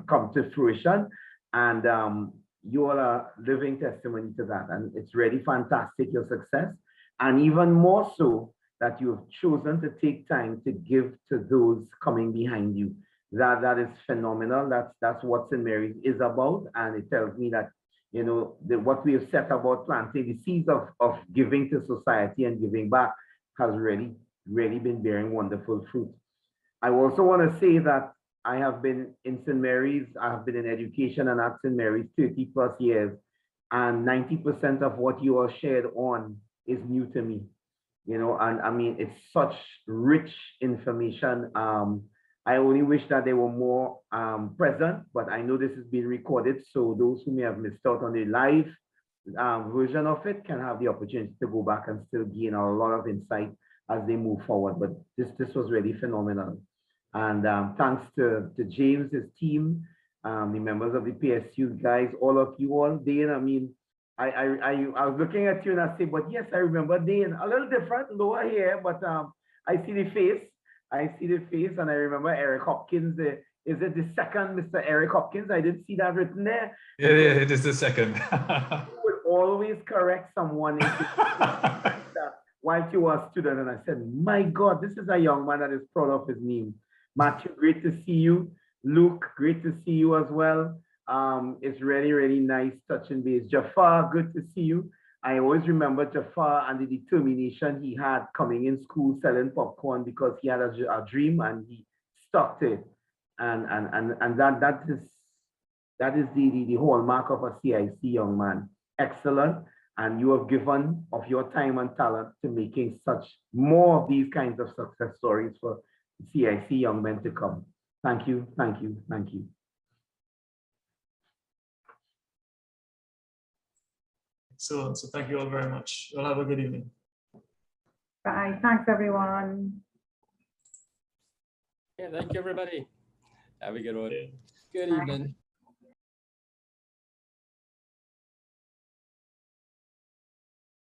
come to fruition. And you all are living testimony to that. And it's really fantastic, your success. And even more so that you have chosen to take time to give to those coming behind you. That is phenomenal. That's what St. Mary's is about. And it tells me that, you know, what we have set about planting the seeds of giving to society and giving back has really been bearing wonderful fruit. I also want to say that I have been in St. Mary's, I have been in education and at St. Mary's 30 plus years, and 90% of what you are shared on is new to me. You know, and I mean, it's such rich information. I only wish that they were more present, but I know this is being recorded, so those who may have missed out on the live version of it can have the opportunity to go back and still gain a lot of insight as they move forward. But this was really phenomenal. And thanks to James, his team, the members of the PSU guys, all of you all. Dane, I mean, I was looking at you and I say, but yes, I remember Dane, a little different, lower here, but I see the face. I see the face, and I remember Eric Hopkins. Is it the second Mr. Eric Hopkins? I didn't see that written there.
Yeah, it is the second.
You would always correct someone while you were a student, and I said, my God, this is a young man that is proud of his name. Matthew, great to see you. Luke, great to see you as well. It's really nice touching base. Jafar, good to see you. I always remember Jafar and the determination he had coming in school selling popcorn, because he had a dream and he stuck to it. And that is the hallmark of a CIC young man. Excellent. And you have given of your time and talent to making such more of these kinds of success stories for CIC young men to come. Thank you.
So thank you all very much. You'll have a good evening.
Bye. Thanks, everyone.
Yeah, thank you, everybody. Have a good one.
Yeah.
Good evening.